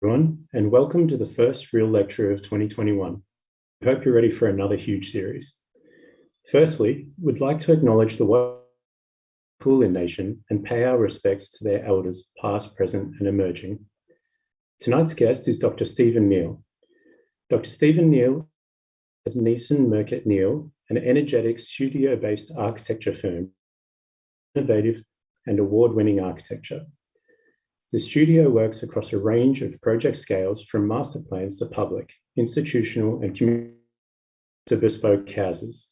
Everyone, and welcome to the first real lecture of 2021. I hope you're ready for another huge series. Firstly, we'd like to acknowledge the Kulin Nation and pay our respects to their elders, past, present, and emerging. Tonight's guest is Dr. Stephen Neille. Dr. Stephen Neille at Neeson Murcutt Neille, an energetic studio-based architecture firm, innovative and award-winning architecture. The studio works across a range of project scales from master plans to public, institutional, and community to bespoke houses.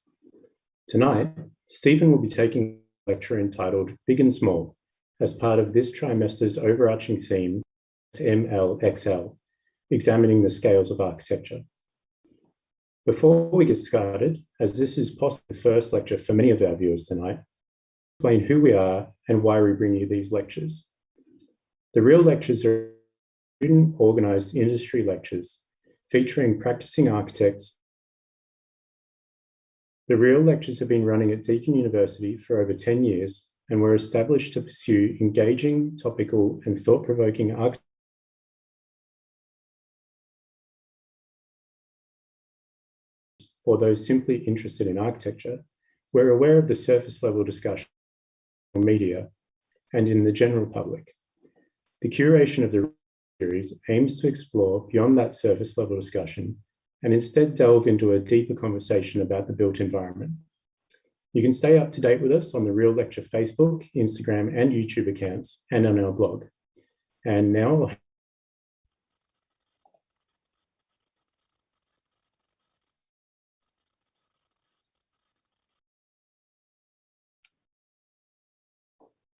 Tonight, Stephen will be taking a lecture entitled Big and Small as part of this trimester's overarching theme, SMLXL, examining the scales of architecture. Before we get started, as this is possibly the first lecture for many of our viewers tonight, explain who we are and why we bring you these lectures. The real lectures are student-organized industry lectures featuring practicing architects. The real lectures have been running at Deakin University for over 10 years and were established to pursue engaging, topical, and thought-provoking architecture or those simply interested in architecture. We're aware of the surface-level discussion in media and in the general public. The curation of the series aims to explore beyond that surface level discussion and instead delve into a deeper conversation about the built environment. You can stay up to date with us on the Real Lecture Facebook, Instagram, and YouTube accounts and on our blog. And now,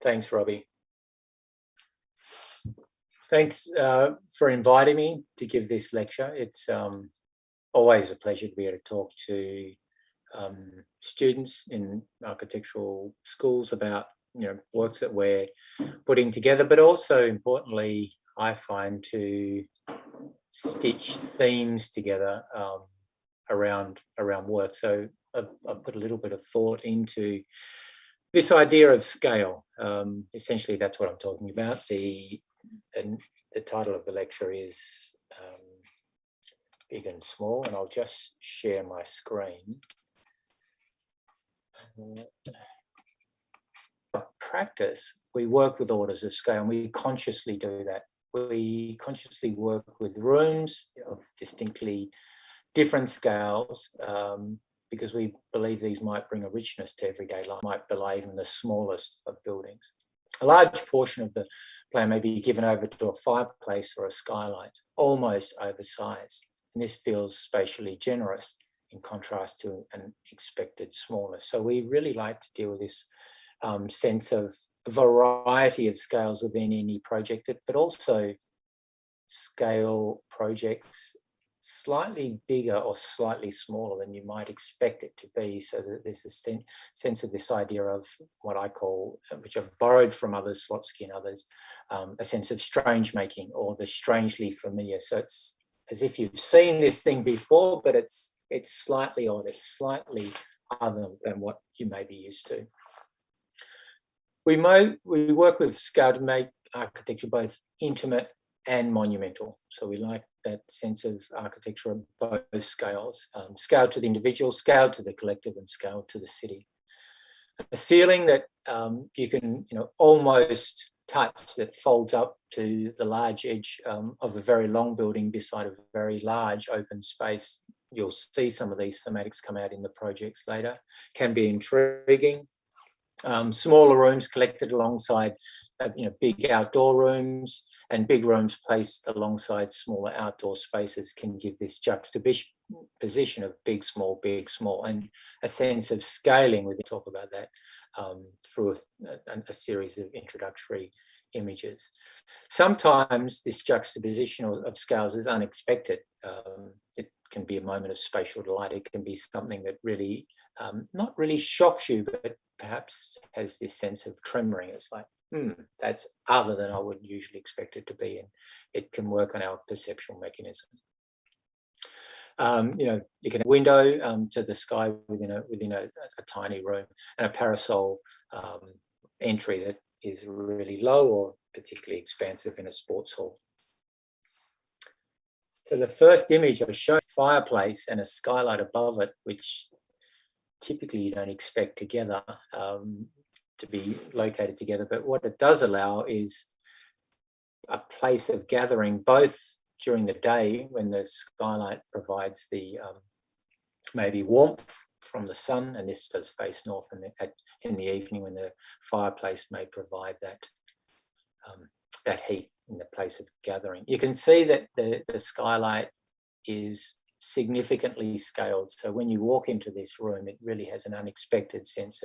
thanks, Robbie. Thanks for inviting me to give this lecture. It's always a pleasure to be able to talk to students in architectural schools about works that we're putting together, but also importantly, I find to stitch themes together around work. So I've put a little bit of thought into this idea of scale. Essentially, that's what I'm talking about. The title of the lecture is Big and Small, and I'll just share my screen. Practice, we work with orders of scale, and we consciously do that. We consciously work with rooms of distinctly different scales because we believe these might bring a richness to everyday life, might belie even the smallest of buildings. A large portion of the plan may be given over to a fireplace or a skylight, almost oversized. And this feels spatially generous in contrast to an expected smallness. So we really like to deal with this sense of variety of scales within any project, but also scale projects slightly bigger or slightly smaller than you might expect it to be, so that there's a sense of this idea of what I call, which I've borrowed from others, Slotsky and others, a sense of strange making or the strangely familiar. So it's as if you've seen this thing before, but it's slightly odd, it's slightly other than what you may be used to. We work with scale to make architecture both intimate and monumental. So we like that sense of architecture of both scales, scale to the individual, scale to the collective, and scale to the city. A ceiling that you can almost touch, that folds up to the large edge of a very long building beside a very large open space. You'll see some of these thematics come out in the projects later. Can be intriguing. Smaller rooms collected alongside big outdoor rooms, and big rooms placed alongside smaller outdoor spaces can give this juxtaposition of big, small, and a sense of scaling. We can talk about that through a series of introductory images. Sometimes this juxtaposition of scales is unexpected. It can be a moment of spatial delight. It can be something that really, not really shocks you, but perhaps has this sense of tremoring. It's like, that's other than I would usually expect it to be, and it can work on our perceptual mechanism. You can have a window to the sky within a tiny room, and a parasol entry that is really low or particularly expansive in a sports hall. So the first image I show, fireplace and a skylight above it, which typically you don't expect together to be located together. But what it does allow is a place of gathering, both during the day when the skylight provides the maybe warmth from the sun, and this does face north, and in the evening when the fireplace may provide that that heat in the place of gathering. You can see that the skylight is significantly scaled. So when you walk into this room, it really has an unexpected sense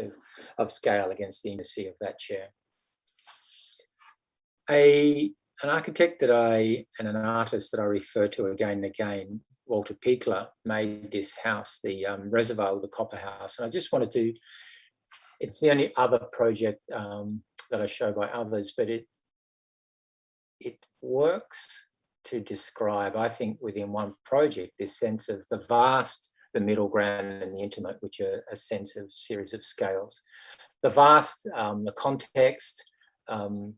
of scale against the intimacy of that chair. An architect and an artist that I refer to again and again, Walter Pichler, made this house, the reservoir of the Copper House. And I just wanted to, it's the only other project that I show by others, but it works to describe, I think, within one project, this sense of the vast, the middle ground, and the intimate, which are a sense of series of scales. The vast, the context,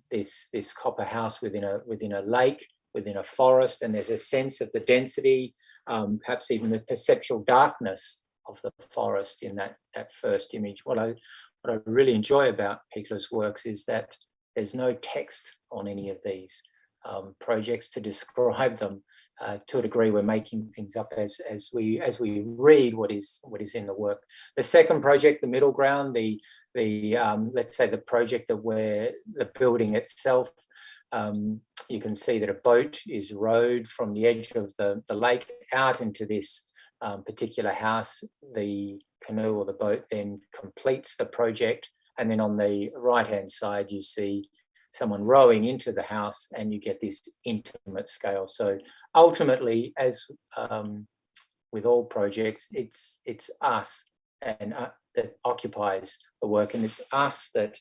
this copper house within a lake, within a forest, and there's a sense of the density, perhaps even the perceptual darkness of the forest in that first image. What I really enjoy about Pichler's works is that there's no text on any of these projects to describe them. To a degree, we're making things up as we read what is in the work. The second project, the middle ground, the let's say the project of where the building itself, you can see that a boat is rowed from the edge of the lake out into this particular house. The canoe or the boat then completes the project, and then on the right-hand side you see someone rowing into the house, and you get this intimate scale. So ultimately, as with all projects, it's us and that occupies the work, and it's us that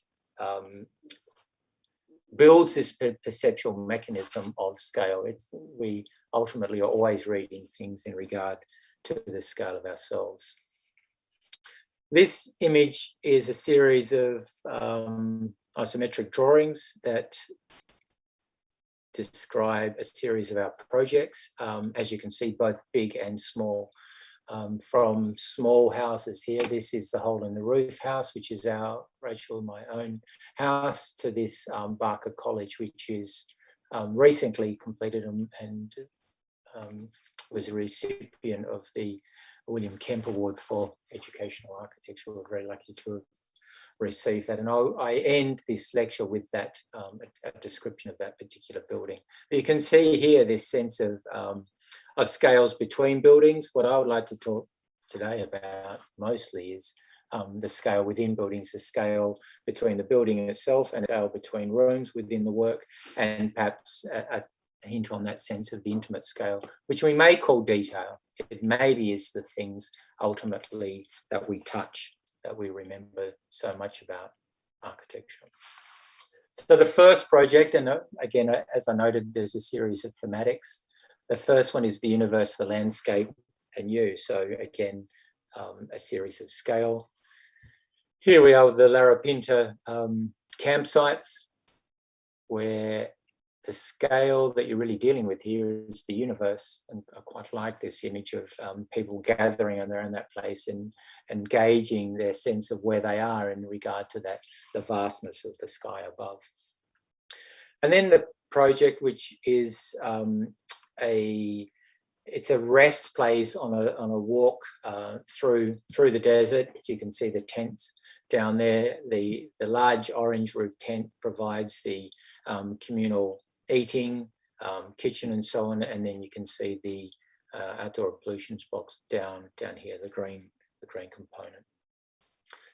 builds this perceptual mechanism of scale. We ultimately are always reading things in regard to the scale of ourselves. This image is a series of isometric drawings that describe a series of our projects. As you can see, both big and small. From small houses here, this is the hole in the roof house, which is Rachel and my own house, to this Barker College, which is recently completed and was a recipient of the William Kemp Award for Educational Architecture. We're very lucky to have received that. And I end this lecture with that, a description of that particular building. But you can see here this sense of scales between buildings. What I would like to talk today about mostly is the scale within buildings, the scale between the building itself and the scale between rooms within the work, and perhaps a hint on that sense of the intimate scale, which we may call detail. It maybe is the things ultimately that we touch, that we remember so much about architecture. So the first project, and again, as I noted, there's a series of thematics. The first one is the universe, the landscape, and you. So again, a series of scale. Here we are with the Larapinta campsites, where the scale that you're really dealing with here is the universe. And I quite like this image of people gathering around that place and engaging their sense of where they are in regard to that, the vastness of the sky above. And then the project, which is it's a rest place on a walk through the desert. You can see the tents down there. The large orange roof tent provides the communal eating, kitchen and so on, and then you can see the outdoor pollutions box down here, the green component.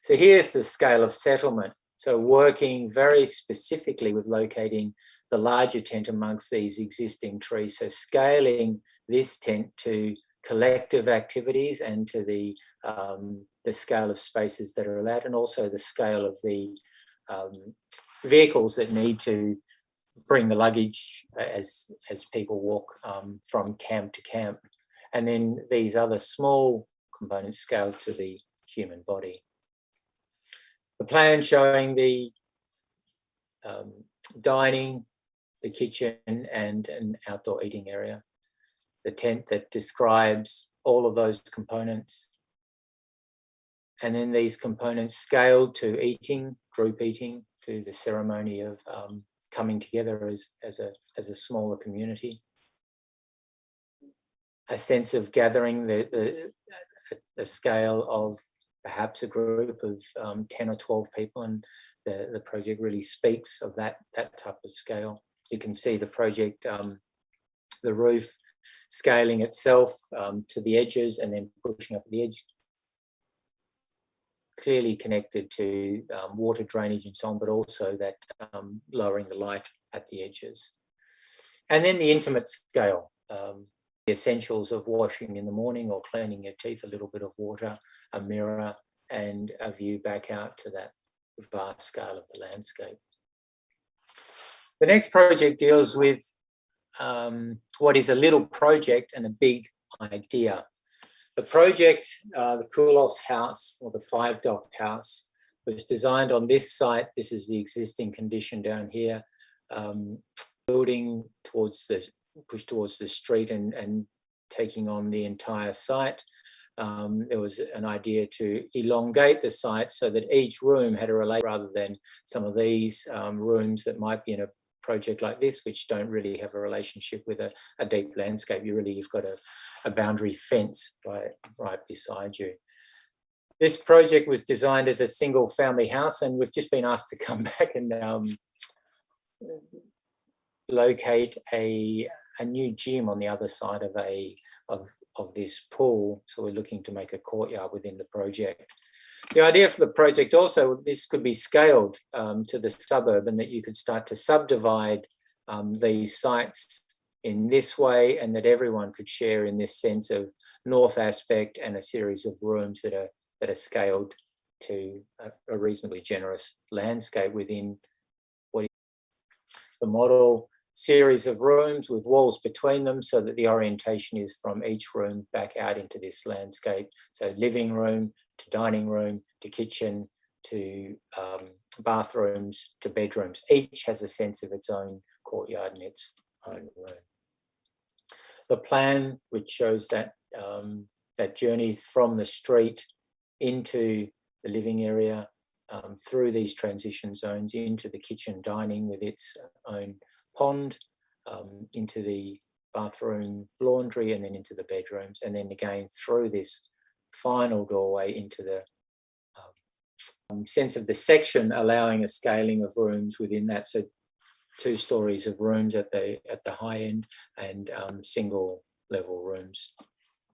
So here's the scale of settlement. So working very specifically with locating the larger tent amongst these existing trees. So scaling this tent to collective activities and to the scale of spaces that are allowed, and also the scale of the vehicles that need to bring the luggage as people walk from camp to camp. And then these other small components scaled to the human body. The plan showing the dining, the kitchen, and an outdoor eating area. the tent that describes all of those components. And then these components scaled to eating, group eating, to the ceremony of coming together as a smaller community. A sense of gathering, the scale of perhaps a group of 10 or 12 people, and the project really speaks of that type of scale. You can see the project, the roof scaling itself to the edges and then pushing up the edge, clearly connected to water drainage and so on, but also that lowering the light at the edges. And then the intimate scale, the essentials of washing in the morning or cleaning your teeth, a little bit of water, a mirror, and a view back out to that vast scale of the landscape. The next project deals with what is a little project and a big idea. The project, the Kulos House, or the 5-dock house, was designed on this site. This is the existing condition down here, building towards push towards the street and taking on the entire site. There was an idea to elongate the site so that each room had a relation, rather than some of these rooms that might be in a project like this, which don't really have a relationship with a deep landscape. You've got a boundary fence right beside you. This project was designed as a single family house, and we've just been asked to come back and locate a new gym on the other side of this pool. So we're looking to make a courtyard within the project. The idea for the project also, this could be scaled to the suburb, and that you could start to subdivide these sites in this way, and that everyone could share in this sense of north aspect and a series of rooms that are scaled to a reasonably generous landscape within what is the model series of rooms with walls between them, so that the orientation is from each room back out into this landscape. So living room to dining room to kitchen to bathrooms to bedrooms. Each has a sense of its own courtyard and its own room. The plan, which shows that that journey from the street into the living area, through these transition zones, into the kitchen dining with its own pond, into the bathroom laundry, and then into the bedrooms, and then again through this final doorway into the sense of the section, allowing a scaling of rooms within that. So 2 stories of rooms at the high end, and single level rooms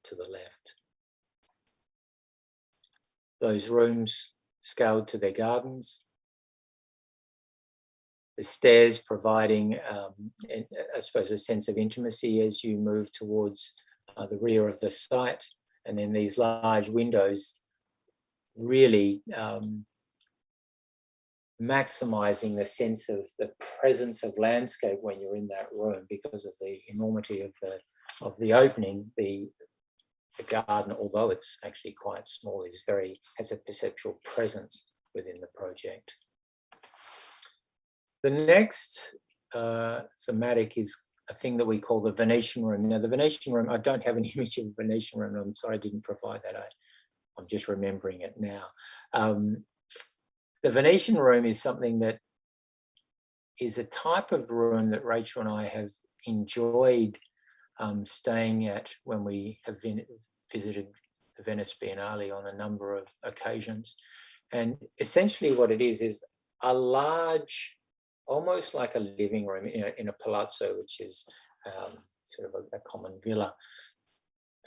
to the left. Those rooms scaled to their gardens. The stairs providing, I suppose, a sense of intimacy as you move towards the rear of the site. And then these large windows really maximising the sense of the presence of landscape when you're in that room, because of the enormity of the opening. The garden, although it's actually quite small, has a perceptual presence within the project. The next thematic is a thing that we call the Venetian room. Now, the Venetian room, I don't have an image of the Venetian room. I'm sorry I didn't provide that. I'm just remembering it now. The Venetian room is something that is a type of room that Rachel and I have enjoyed staying at when we have visited the Venice Biennale on a number of occasions. And essentially what it is a large, almost like a living room in a palazzo, which is sort of a common villa,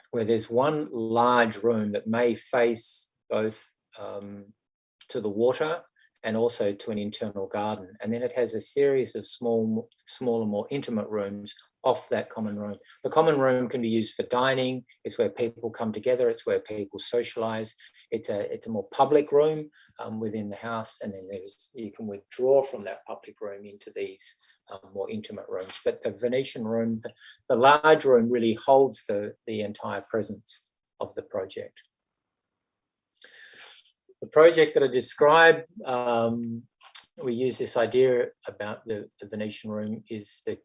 where there's one large room that may face both to the water and also to an internal garden. And then it has a series of smaller, more intimate rooms off that common room. The common room can be used for dining. It's where people come together. It's where people socialize. It's a more public room within the house. And then you can withdraw from that public room into these more intimate rooms. But the Venetian room, the large room, really holds the entire presence of the project. The project that I described we use this idea about the Venetian room is the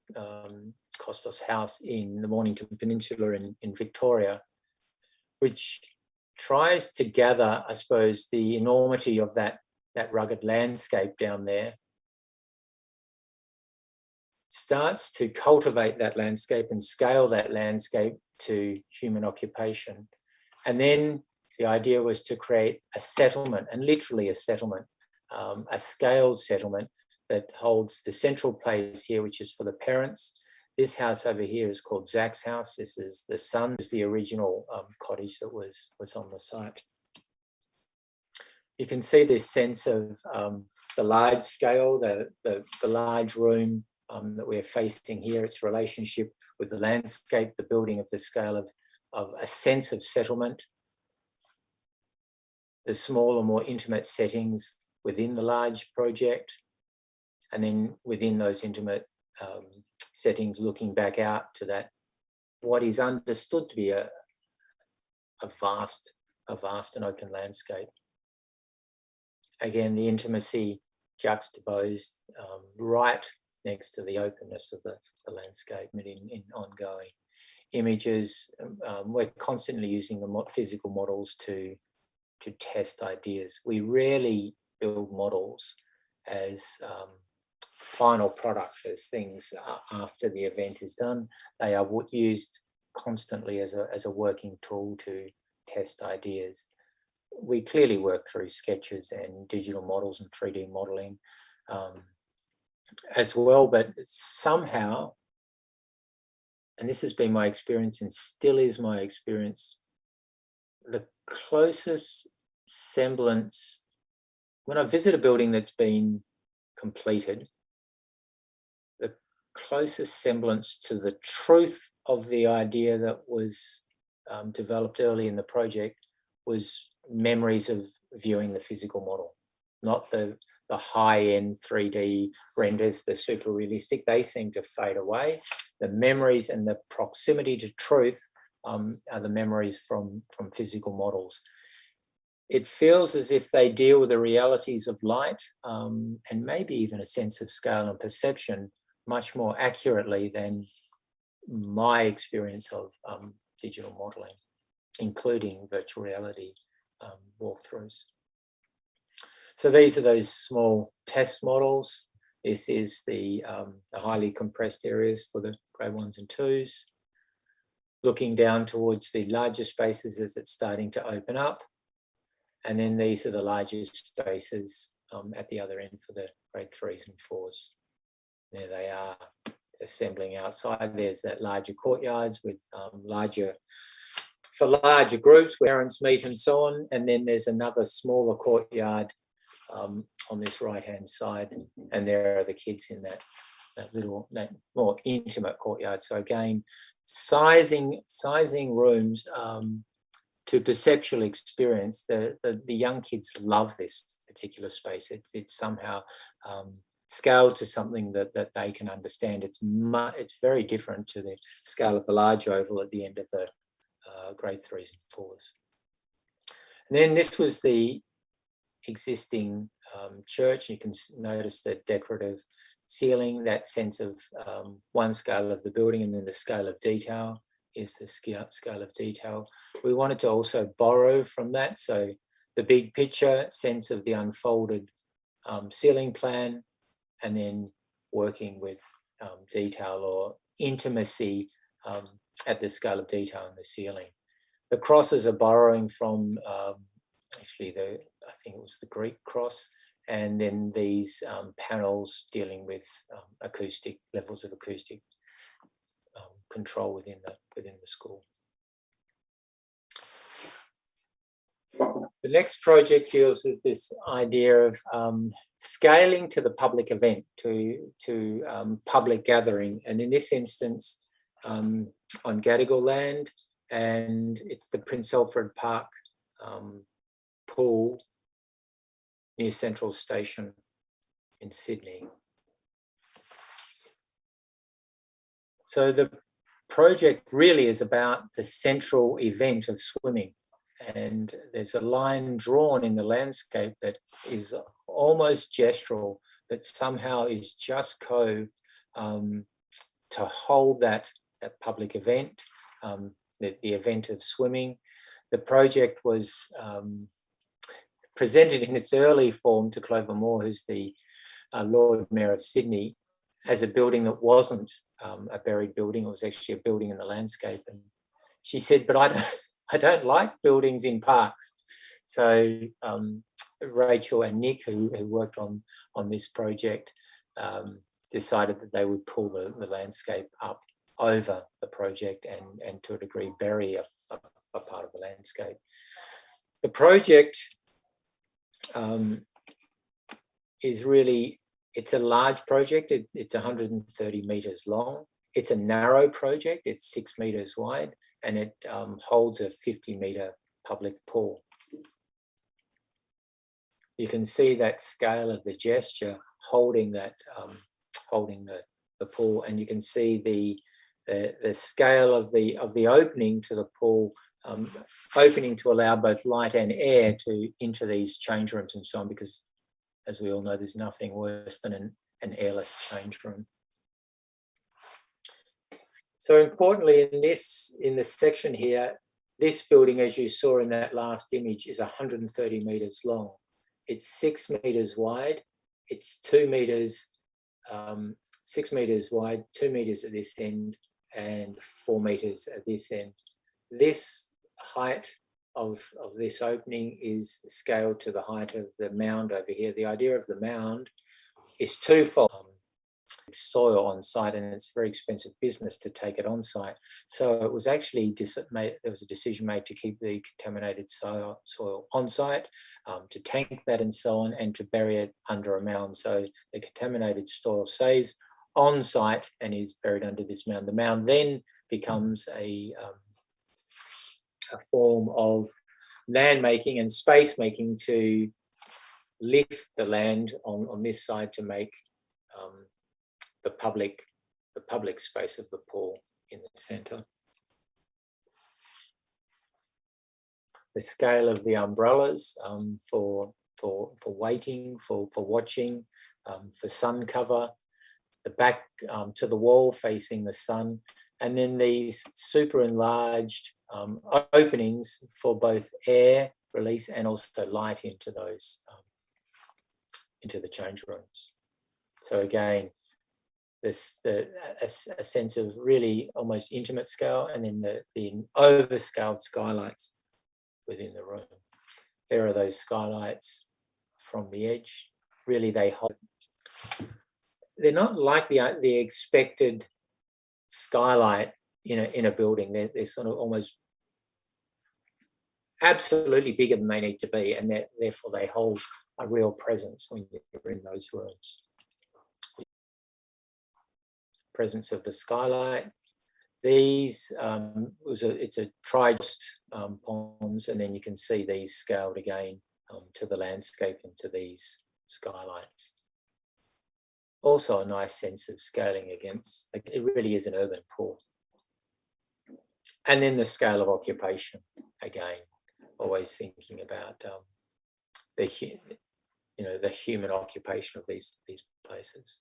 Costas House in the Mornington Peninsula in Victoria, which tries to gather, I suppose, the enormity of that rugged landscape down there, starts to cultivate that landscape and scale that landscape to human occupation. And then the idea was to create a settlement, and literally a settlement, a scaled settlement that holds the central place here, which is for the parents. This house over here is called Zach's house. This is the son, is the original cottage that was on the site. You can see this sense of the large scale, the large room that we're facing here, its relationship with the landscape, the building of the scale of a sense of settlement, the smaller, more intimate settings within the large project, and then within those intimate settings, looking back out to that, what is understood to be a vast and open landscape. Again, the intimacy juxtaposed right next to the openness of the landscape, and in ongoing images. We're constantly using the physical models to test ideas. We rarely build models as final products, as things after the event is done. They are used constantly as a working tool to test ideas. We clearly work through sketches and digital models and 3D modeling as well, but somehow, and this has been my experience and still is my experience, the closest semblance, when I visit a building that's been completed, the closest semblance to the truth of the idea that was developed early in the project was memories of viewing the physical model, not the high-end 3D renders, the super realistic. They seem to fade away. The memories and the proximity to truth are the memories from physical models. It feels as if they deal with the realities of light and maybe even a sense of scale and perception much more accurately than my experience of digital modeling, including virtual reality walkthroughs. So these are those small test models. This is the highly compressed areas for the grade 1s and 2s. Looking down towards the larger spaces as it's starting to open up. And then these are the largest spaces at the other end for the grade 3s and 4s. There they are assembling outside. There's that larger courtyards with for larger groups where parents meet and so on. And then there's another smaller courtyard on this right-hand side. And there are the kids in that more intimate courtyard. So again, sizing rooms to perceptual experience. The young kids love this particular space. It's somehow scaled to something that they can understand. It's very different to the scale of the large oval at the end of the grade 3s and 4s. And then this was the existing church. You can notice the decorative ceiling, that sense of one scale of the building, and then the scale of detail is the scale of detail. We wanted to also borrow from that. So the big picture sense of the unfolded ceiling plan, and then working with detail or intimacy at the scale of detail in the ceiling. The crosses are borrowing from actually I think it was the Greek cross, and then these panels dealing with acoustic levels of acoustic control within the school. The next project deals with this idea of scaling to the public event, to public gathering, and in this instance on Gadigal land, and it's the Prince Alfred Park pool near Central Station in Sydney. So the project really is about the central event of swimming, and there's a line drawn in the landscape that is almost gestural that somehow is just coved to hold that public event, the event of swimming. The project was presented in its early form to Clover Moore, who's the Lord Mayor of Sydney, as a building that wasn't a buried building. It was actually a building in the landscape. And she said, but I don't like buildings in parks. So Rachel and Nick, who worked on this project, decided that they would pull the landscape up over the project and to a degree bury a part of the landscape. The project is really, it's a large project. It's 130 metres long. It's a narrow project. It's 6 metres wide, and it holds a 50-metre public pool. You can see that scale of the gesture holding that, holding the pool, and you can see the scale of the opening to the pool, opening to allow both light and air into these change rooms and so on, because as we all know, there's nothing worse than an airless change room. So importantly, in this section here, this building, as you saw in that last image, is 130 metres long. It's 6 metres wide. It's 2 metres, 6 metres wide, 2 metres at this end, and 4 metres at this end. This height of this opening is scaled to the height of the mound over here. The idea of the mound is twofold. Soil on site, and it's very expensive business to take it on site. So it was actually there was a decision made to keep the contaminated soil on site, to tank that and so on, and to bury it under a mound. So the contaminated soil stays on site and is buried under this mound. The mound then becomes a form of land making and space making to lift the land on this side to make the public space of the pool in the centre. The scale of the umbrellas for waiting, for watching, for sun cover, the back to the wall facing the sun, and then these super enlarged openings for both air release and also light into those into the change rooms. So again, a sense of really almost intimate scale, and then the overscaled skylights within the room. There are those skylights from the edge. Really, they hold. They're not like the expected skylight in a building. They're sort of almost absolutely bigger than they need to be, and therefore they hold a real presence when you're in those rooms. Presence of the skylight. These it's a tri-jost ponds, and then you can see these scaled again to the landscape into these skylights. Also a nice sense of scaling against, it really is an urban pool. And then the scale of occupation, again, always thinking about the human occupation of these places.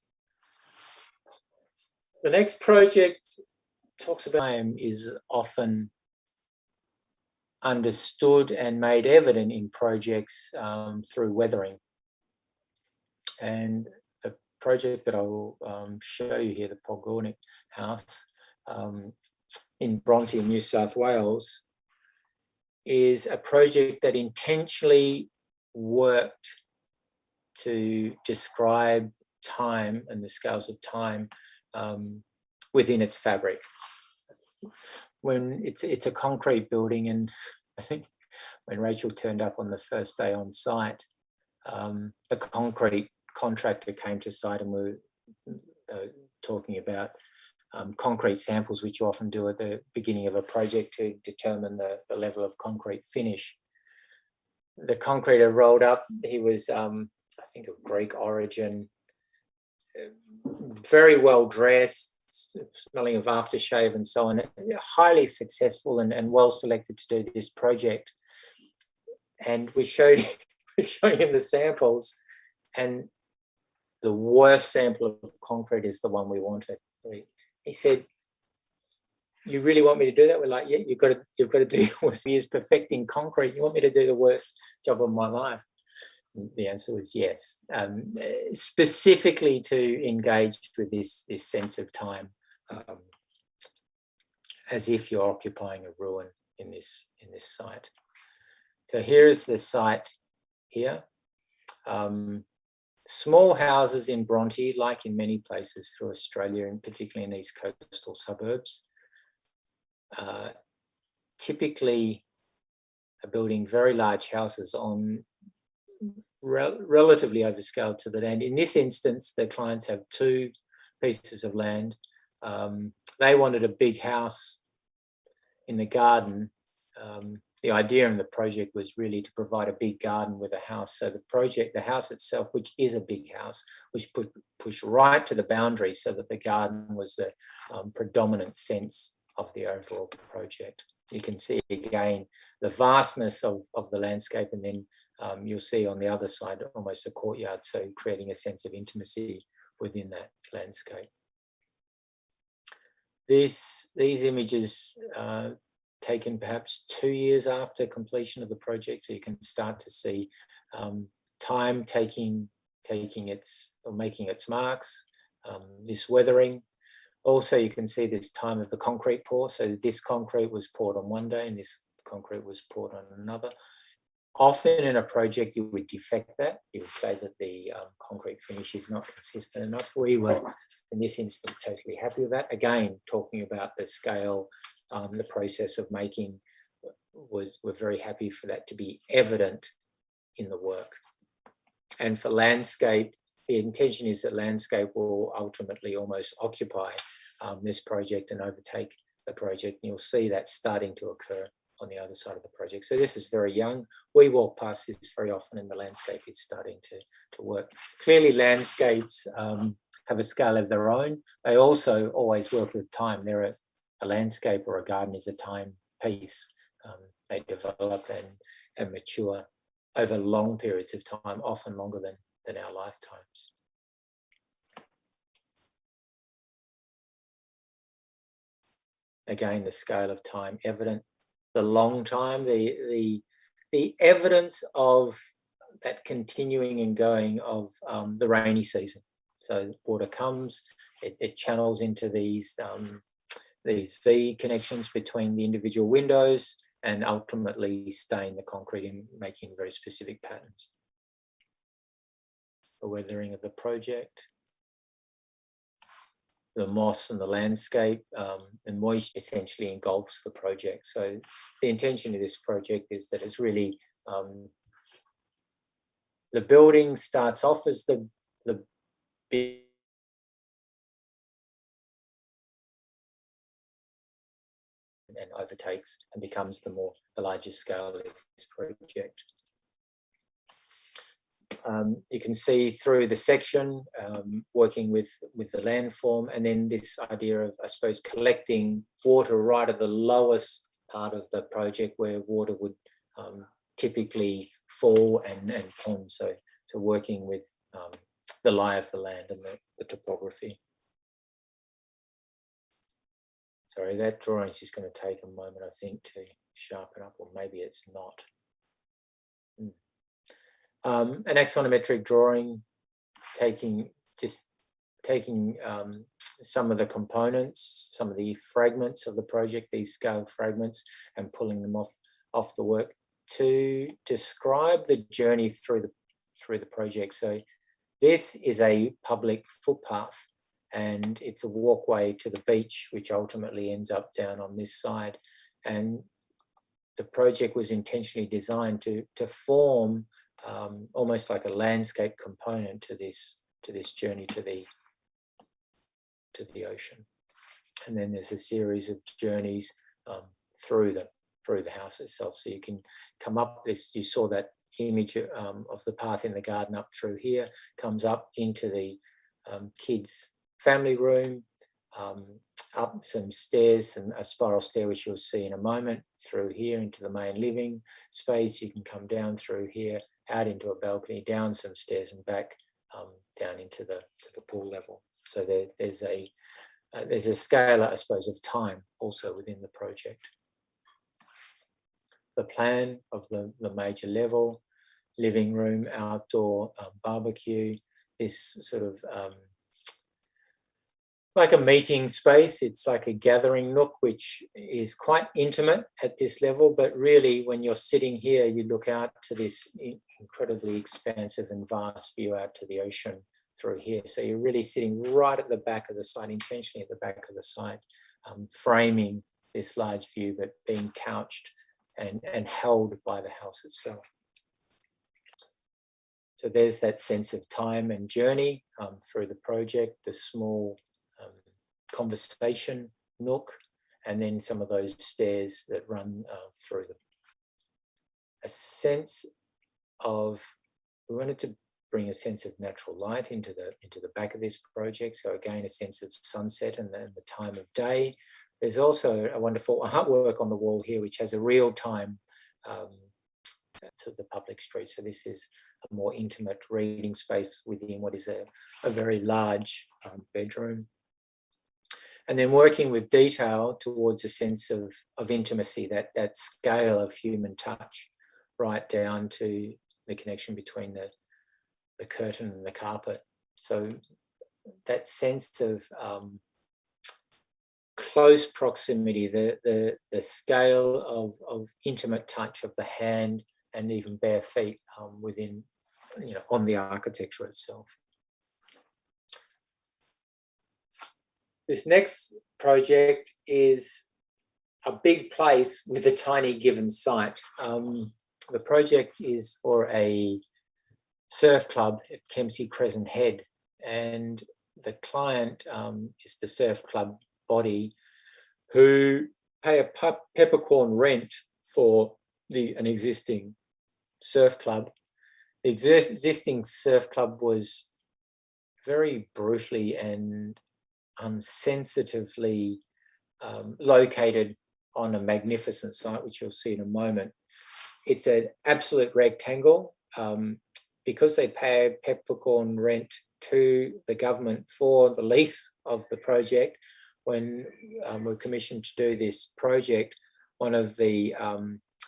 The next project talks about time is often understood and made evident in projects through weathering. And the project that I will show you here, the Pogonic House in Bronte, New South Wales, is a project that intentionally worked to describe time and the scales of time within its fabric. When it's a concrete building, and I think when Rachel turned up on the first day on site, a concrete contractor came to site, and we were talking about concrete samples, which you often do at the beginning of a project to determine the level of concrete finish. The concreter rolled up. He was, I think, of Greek origin, very well dressed, smelling of aftershave and so on, highly successful and well selected to do this project. And we showed him the samples, and the worst sample of concrete is the one we wanted. He said, "You really want me to do that?" We're like, "Yeah, you've got to do your worst. He is perfecting concrete. You want me to do the worst job of my life?" And the answer was yes. Specifically to engage with this sense of time, as if you're occupying a ruin in this site. So here is the site here. Small houses in Bronte, like in many places through Australia, and particularly in these coastal suburbs, typically are building very large houses on relatively overscaled to the land. In this instance, the clients have 2 pieces of land. They wanted a big house in the garden. The idea in the project was really to provide a big garden with a house. So the house itself, which is a big house, was pushed right to the boundary so that the garden was the predominant sense of the overall project. You can see again the vastness of the landscape, and then you'll see on the other side almost a courtyard, so creating a sense of intimacy within that landscape. These images taken perhaps 2 years after completion of the project, so you can start to see time making its marks, this weathering. Also, you can see this time of the concrete pour. So this concrete was poured on one day and this concrete was poured on another. Often in a project, you would defect that. You would say that the concrete finish is not consistent enough. We were, in this instance, totally happy with that. Again, talking about the scale, the process of making, we're very happy for that to be evident in the work. And for landscape, the intention is that landscape will ultimately almost occupy this project and overtake the project. And you'll see that starting to occur on the other side of the project. So this is very young. We walk past this very often and the landscape is starting to work. Clearly landscapes have a scale of their own. They also always work with time. They're a landscape or a garden is a time piece. They develop and mature over long periods of time, often longer than our lifetimes. Again, the scale of time evident. The long time, the evidence of that continuing and going of the rainy season. So water comes, it channels into these V connections between the individual windows and ultimately stain the concrete in making very specific patterns. The weathering of the project, the moss and the landscape, and moisture essentially engulfs the project. So the intention of this project is that it's really, the building starts off as the big and overtakes and becomes the larger scale of this project. You can see through the section, working with the landform, and then this idea of, I suppose, collecting water right at the lowest part of the project where water would typically fall and pond. So working with the lie of the land and the topography. Sorry, that drawing is just going to take a moment, I think, to sharpen up, or maybe it's not. An axonometric drawing, taking some of the components, some of the fragments of the project, these scaled fragments, and pulling them off the work to describe the journey through the project. So this is a public footpath, and it's a walkway to the beach, which ultimately ends up down on this side. And the project was intentionally designed to form almost like a landscape component to this journey to the ocean. And then there's a series of journeys through the house itself. So you can come up this. You saw that image of the path in the garden up through here, comes up into the kids' family room, up some stairs and a spiral stair, which you'll see in a moment, through here into the main living space. You can come down through here, out into a balcony, down some stairs and back down into the pool level. So there's a scale, I suppose, of time also within the project. The plan of the major level, living room, outdoor barbecue, this sort of like a meeting space. It's like a gathering nook, which is quite intimate at this level, but really when you're sitting here, you look out to this incredibly expansive and vast view out to the ocean through here. So you're really sitting right at the back of the site, intentionally at the back of the site, framing this large view, but being couched and held by the house itself. So there's that sense of time and journey through the project, the small conversation nook, and then some of those stairs that run through them. A sense of, we wanted to bring a sense of natural light into the back of this project. So again, a sense of sunset and the time of day. There's also a wonderful artwork on the wall here, which has a real time to the public street. So this is a more intimate reading space within what is a very large bedroom. And then working with detail towards a sense of intimacy, that scale of human touch, right down to the connection between the curtain and the carpet. So that sense of close proximity, the scale of intimate touch of the hand and even bare feet within, on the architecture itself. This next project is a big place with a tiny given site. The project is for a surf club at Kempsey Crescent Head, and the client is the surf club body who pay a peppercorn rent for an existing surf club. The existing surf club was very brutally and unsensitively located on a magnificent site, which you'll see in a moment. It's an absolute rectangle. Because they pay peppercorn rent to the government for the lease of the project, when we're commissioned to do this project, one of the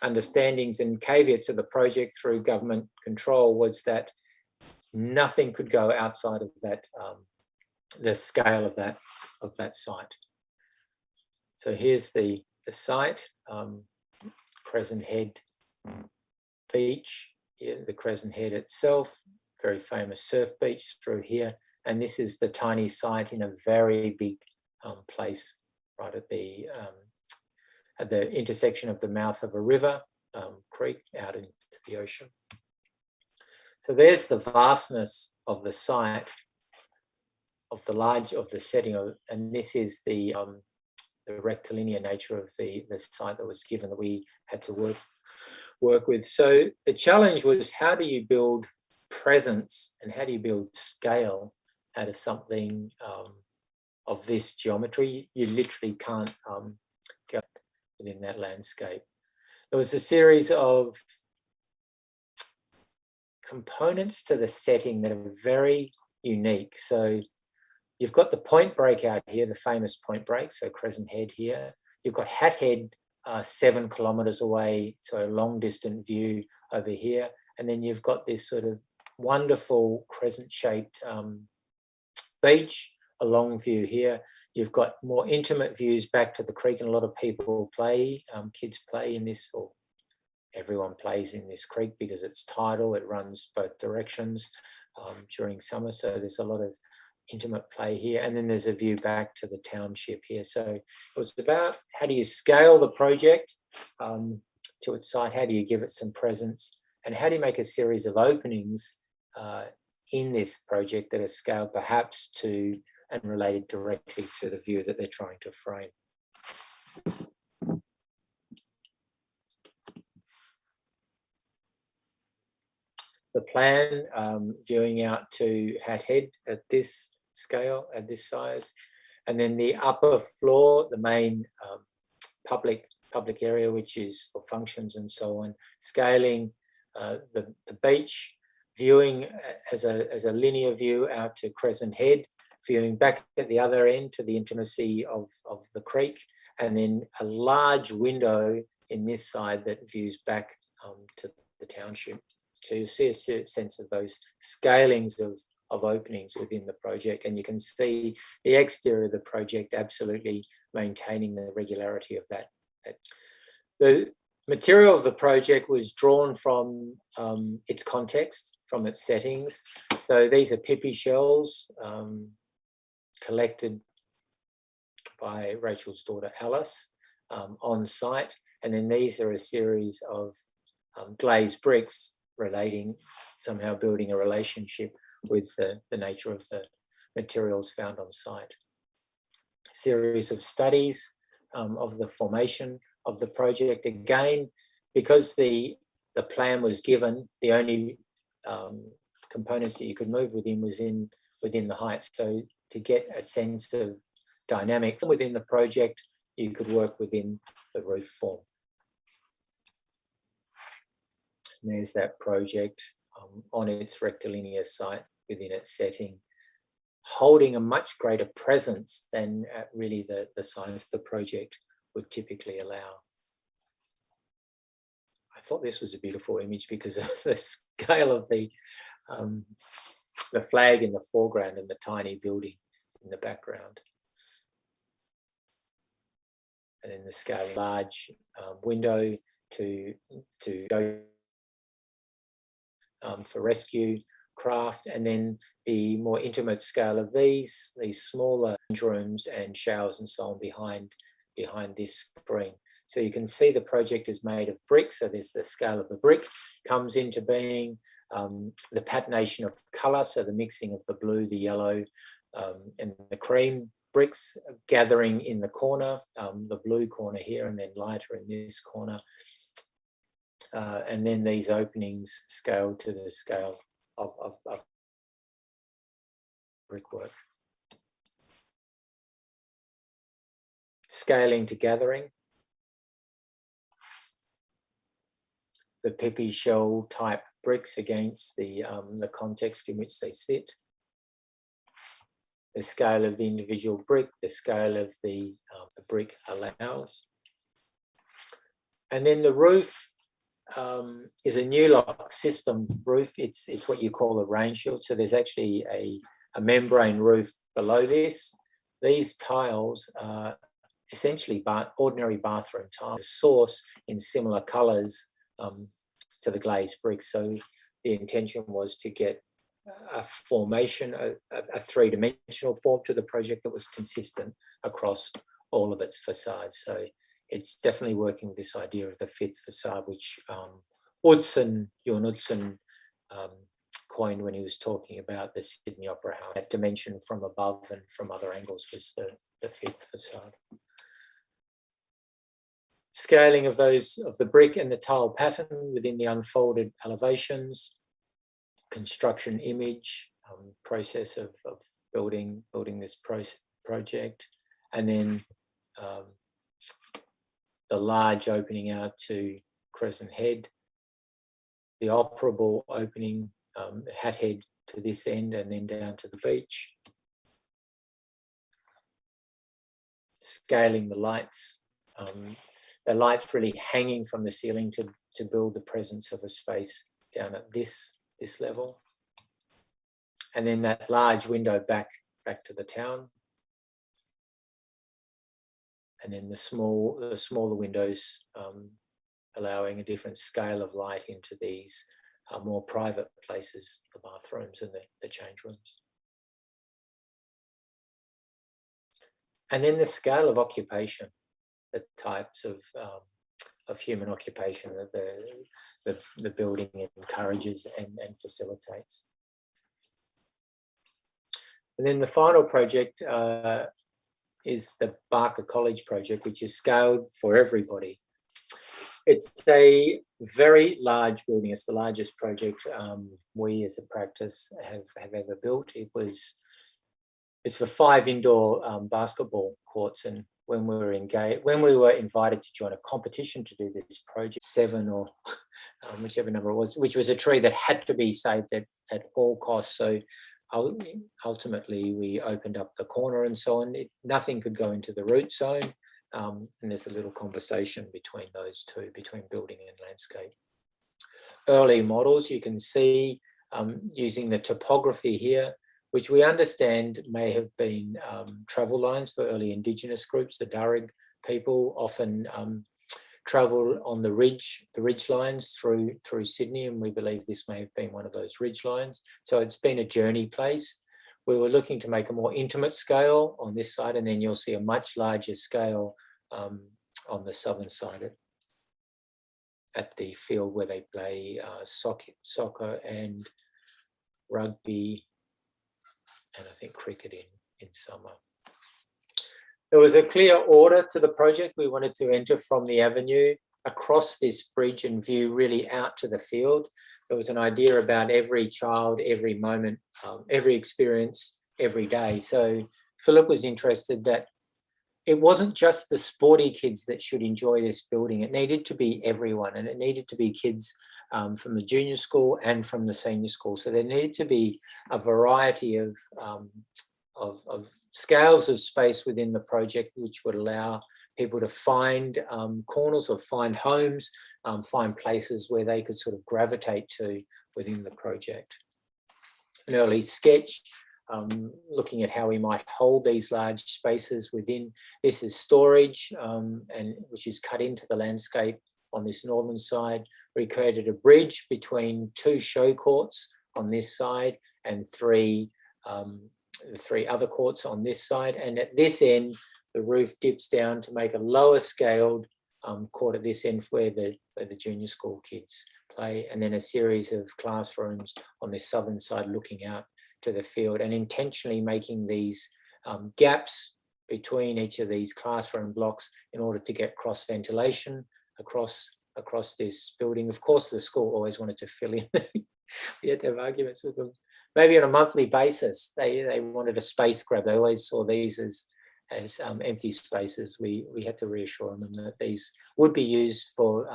understandings and caveats of the project through government control was that nothing could go outside of that, the scale of that site. So here's the site, Crescent Head Beach, the Crescent Head itself, very famous surf beach through here. And this is the tiny site in a very big place, right at the intersection of the mouth of a river, creek, out into the ocean. So there's the vastness of the site, of the setting, and this is the rectilinear nature of the site that was given, that we had to work with. So the challenge was, how do you build presence and how do you build scale out of something of this geometry? You literally can't go within that landscape. There was a series of components to the setting that are very unique. So you've got the point break out here, the famous point break, so Crescent Head here. You've got Hat Head 7 kilometres away, so a long distant view over here. And then you've got this sort of wonderful crescent-shaped beach, a long view here. You've got more intimate views back to the creek, and a lot of people play, kids play in this, or everyone plays in this creek because it's tidal, it runs both directions during summer, so there's a lot of intimate play here. And then there's a view back to the township here. So it was about, how do you scale the project to its site, how do you give it some presence, and how do you make a series of openings in this project that are scaled perhaps to and related directly to the view that they're trying to frame. The plan, viewing out to Hat Head at this scale, at this size, and then the upper floor, the main public area, which is for functions and so on, scaling the beach viewing as a linear view out to Crescent Head, viewing back at the other end to the intimacy of the creek, and then a large window in this side that views back to the township. So you'll see a sense of those scalings of openings within the project, and you can see the exterior of the project absolutely maintaining the regularity of that. The material of the project was drawn from its context, from its settings. So these are pipi shells collected by Rachel's daughter Alice on site, and then these are a series of glazed bricks relating, somehow building a relationship with the nature of the materials found on site. A series of studies of the formation of the project. Again, because the plan was given, the only components that you could move within was within the heights. So to get a sense of dynamic within the project, you could work within the roof form. And there's that project on its rectilinear site within its setting, holding a much greater presence than really the size the project would typically allow. I thought this was a beautiful image because of the scale of the flag in the foreground and the tiny building in the background. And then the scale, large window to go for rescue craft, and then the more intimate scale of these smaller rooms and showers and so on behind this screen. So you can see the project is made of brick. So there's the scale of the brick comes into being, the patination of colour, so the mixing of the blue, the yellow, and the cream bricks gathering in the corner, the blue corner here, and then lighter in this corner. And then these openings scale to the scale of brickwork. Scaling to gathering. The pipi shell type bricks against the context in which they sit. The scale of the individual brick, the scale of the brick allows. And then the roof is a new lock system roof. It's what you call a rain shield. So there's actually a membrane roof below this. These tiles are essentially ordinary bathroom tiles, source in similar colours to the glazed bricks. So the intention was to get a formation, a three-dimensional form to the project that was consistent across all of its facades. So it's definitely working with this idea of the fifth facade, which Jorn Utzon coined when he was talking about the Sydney Opera House. That dimension from above and from other angles was the fifth facade. Scaling of the brick and the tile pattern within the unfolded elevations, construction image, process of building this project, and then the large opening out to Crescent Head, the operable opening, Hat Head to this end, and then down to the beach. Scaling the lights really hanging from the ceiling to build the presence of a space down at this level. And then that large window back to the town. And then the smaller windows allowing a different scale of light into these more private places, the bathrooms and the change rooms. And then the scale of occupation, the types of human occupation that the building encourages and facilitates. And then the final project is the Barker College project, which is scaled for everybody. It's a very large building. It's the largest project we as a practice have ever built. It's for 5 indoor basketball courts, and when we were invited to join a competition to do this project, 7 or whichever number it was, which was a tree that had to be saved at all costs. So ultimately we opened up the corner and so on. Nothing could go into the root zone. And there's a little conversation between those two, between building and landscape. Early models, you can see using the topography here, which we understand may have been travel lines for early indigenous groups. The Darug people often travel on the ridge lines through Sydney, and we believe this may have been one of those ridge lines. So it's been a journey place. We were looking to make a more intimate scale on this side, and then you'll see a much larger scale on the southern side at the field where they play soccer and rugby, and I think cricket in summer. There was a clear order to the project. We wanted to enter from the avenue across this bridge and view really out to the field. There was an idea about every child, every moment, every experience, every day. So Philip was interested that it wasn't just the sporty kids that should enjoy this building. It needed to be everyone, and it needed to be kids from the junior school and from the senior school. So there needed to be a variety of scales of space within the project, which would allow people to find corners or find homes, find places where they could sort of gravitate to within the project. An early sketch looking at how we might hold these large spaces within. This is storage, and which is cut into the landscape on this northern side. We created a bridge between two show courts on this side and three other courts on this side. And at this end, the roof dips down to make a lower scaled court at this end where the junior school kids play, and then a series of classrooms on this southern side looking out to the field, and intentionally making these gaps between each of these classroom blocks in order to get cross ventilation across this building. Of course, the school always wanted to fill in. We had to have arguments with them. Maybe on a monthly basis, they wanted a space grab. They always saw these as empty spaces. We had to reassure them that these would be used for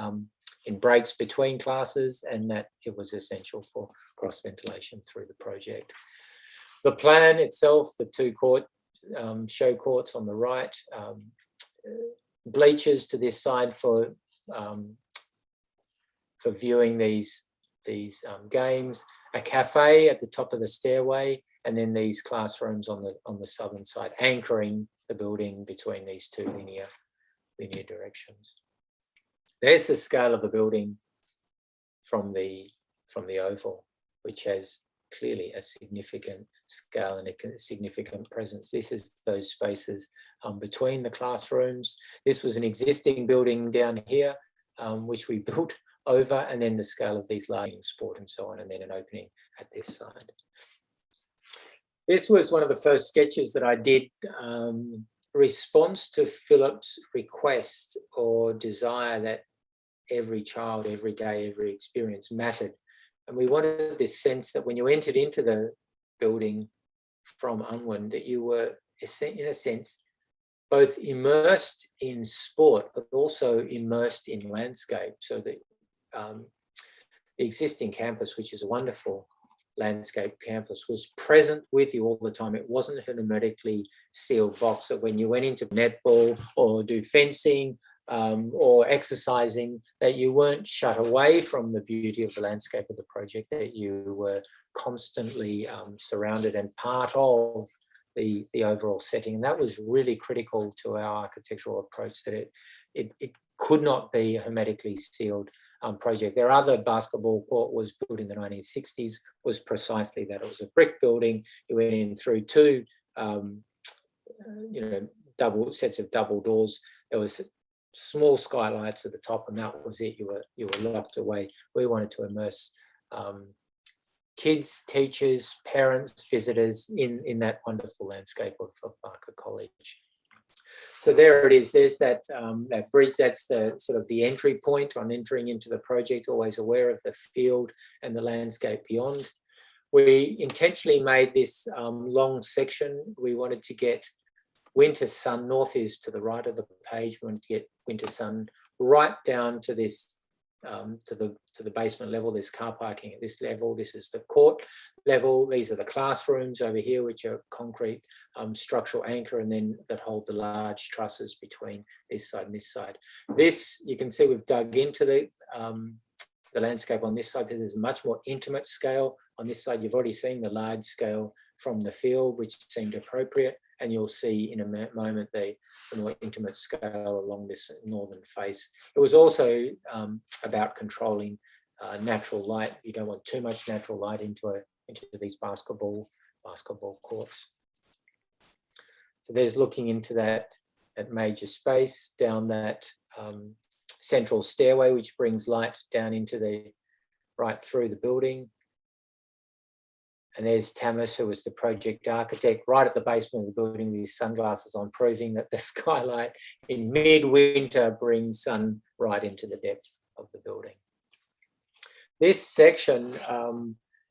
in breaks between classes, and that it was essential for cross ventilation through the project. The plan itself, the two show courts on the right, bleachers to this side for viewing these games, a cafe at the top of the stairway, and then these classrooms on the southern side, anchoring the building between these two linear directions. There's the scale of the building from the oval, which has clearly a significant scale and a significant presence. This is those spaces between the classrooms. This was an existing building down here, which we built over, and then the scale of these large sport and so on, and then an opening at this side. This was one of the first sketches that I did, response to Philip's request or desire that every child, every day, every experience mattered. And we wanted this sense that when you entered into the building from Unwin, that you were, in a sense, both immersed in sport, but also immersed in landscape. So that the existing campus, which is a wonderful landscape campus, was present with you all the time. It wasn't a hermetically sealed box that when you went into netball or do fencing or exercising, that you weren't shut away from the beauty of the landscape of the project, that you were constantly surrounded and part of the overall setting. And that was really critical to our architectural approach, that it could not be a hermetically sealed project. Their other basketball court was built in the 1960s, was precisely that. It was a brick building. You went in through two double sets of double doors. There was small skylights at the top, and that was it. You were locked away. We wanted to immerse kids, teachers, parents, visitors in that wonderful landscape of Barker College. So there it is. There's that bridge. That's the sort of the entry point on entering into the project, always aware of the field and the landscape beyond. We intentionally made this long section. We wanted to get winter sun, north is to the right of the page. We wanted to get winter sun right down to this to the basement level. There's car parking at this level. This is the court level. These are the classrooms over here, which are concrete structural anchor, and then that hold the large trusses between this side and this side. This, you can see we've dug into the landscape on this side. There's a much more intimate scale. On this side, you've already seen the large scale from the field, which seemed appropriate. And you'll see in a moment the more intimate scale along this northern face. It was also about controlling natural light. You don't want too much natural light into these basketball courts. So there's looking into that major space, down that central stairway, which brings light down into right through the building. And there's Tamas, who was the project architect, right at the basement of the building with his sunglasses on, proving that the skylight in midwinter brings sun right into the depth of the building. This section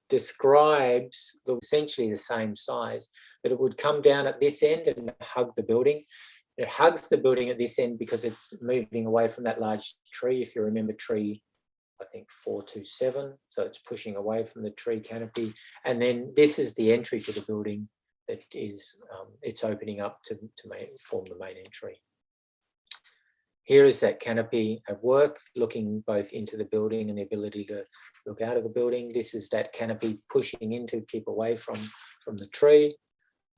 describes essentially the same size, but it would come down at this end and hug the building. It hugs the building at this end because it's moving away from that large tree. If you remember tree, I think 427, so it's pushing away from the tree canopy. And then this is the entry to the building that is, it's opening up to form the main entry. Here is that canopy of work, looking both into the building and the ability to look out of the building. This is that canopy pushing in to keep away from the tree,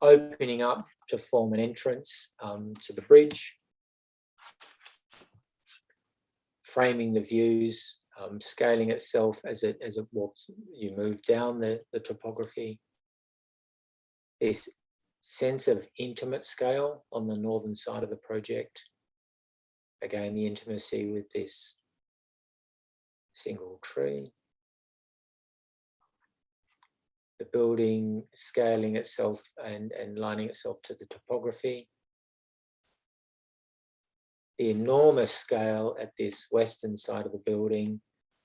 opening up to form an entrance to the bridge, framing the views, scaling itself as it walks. You move down the topography. This sense of intimate scale on the northern side of the project. Again, the intimacy with this single tree. The building scaling itself and lining itself to the topography. The enormous scale at this western side of the building,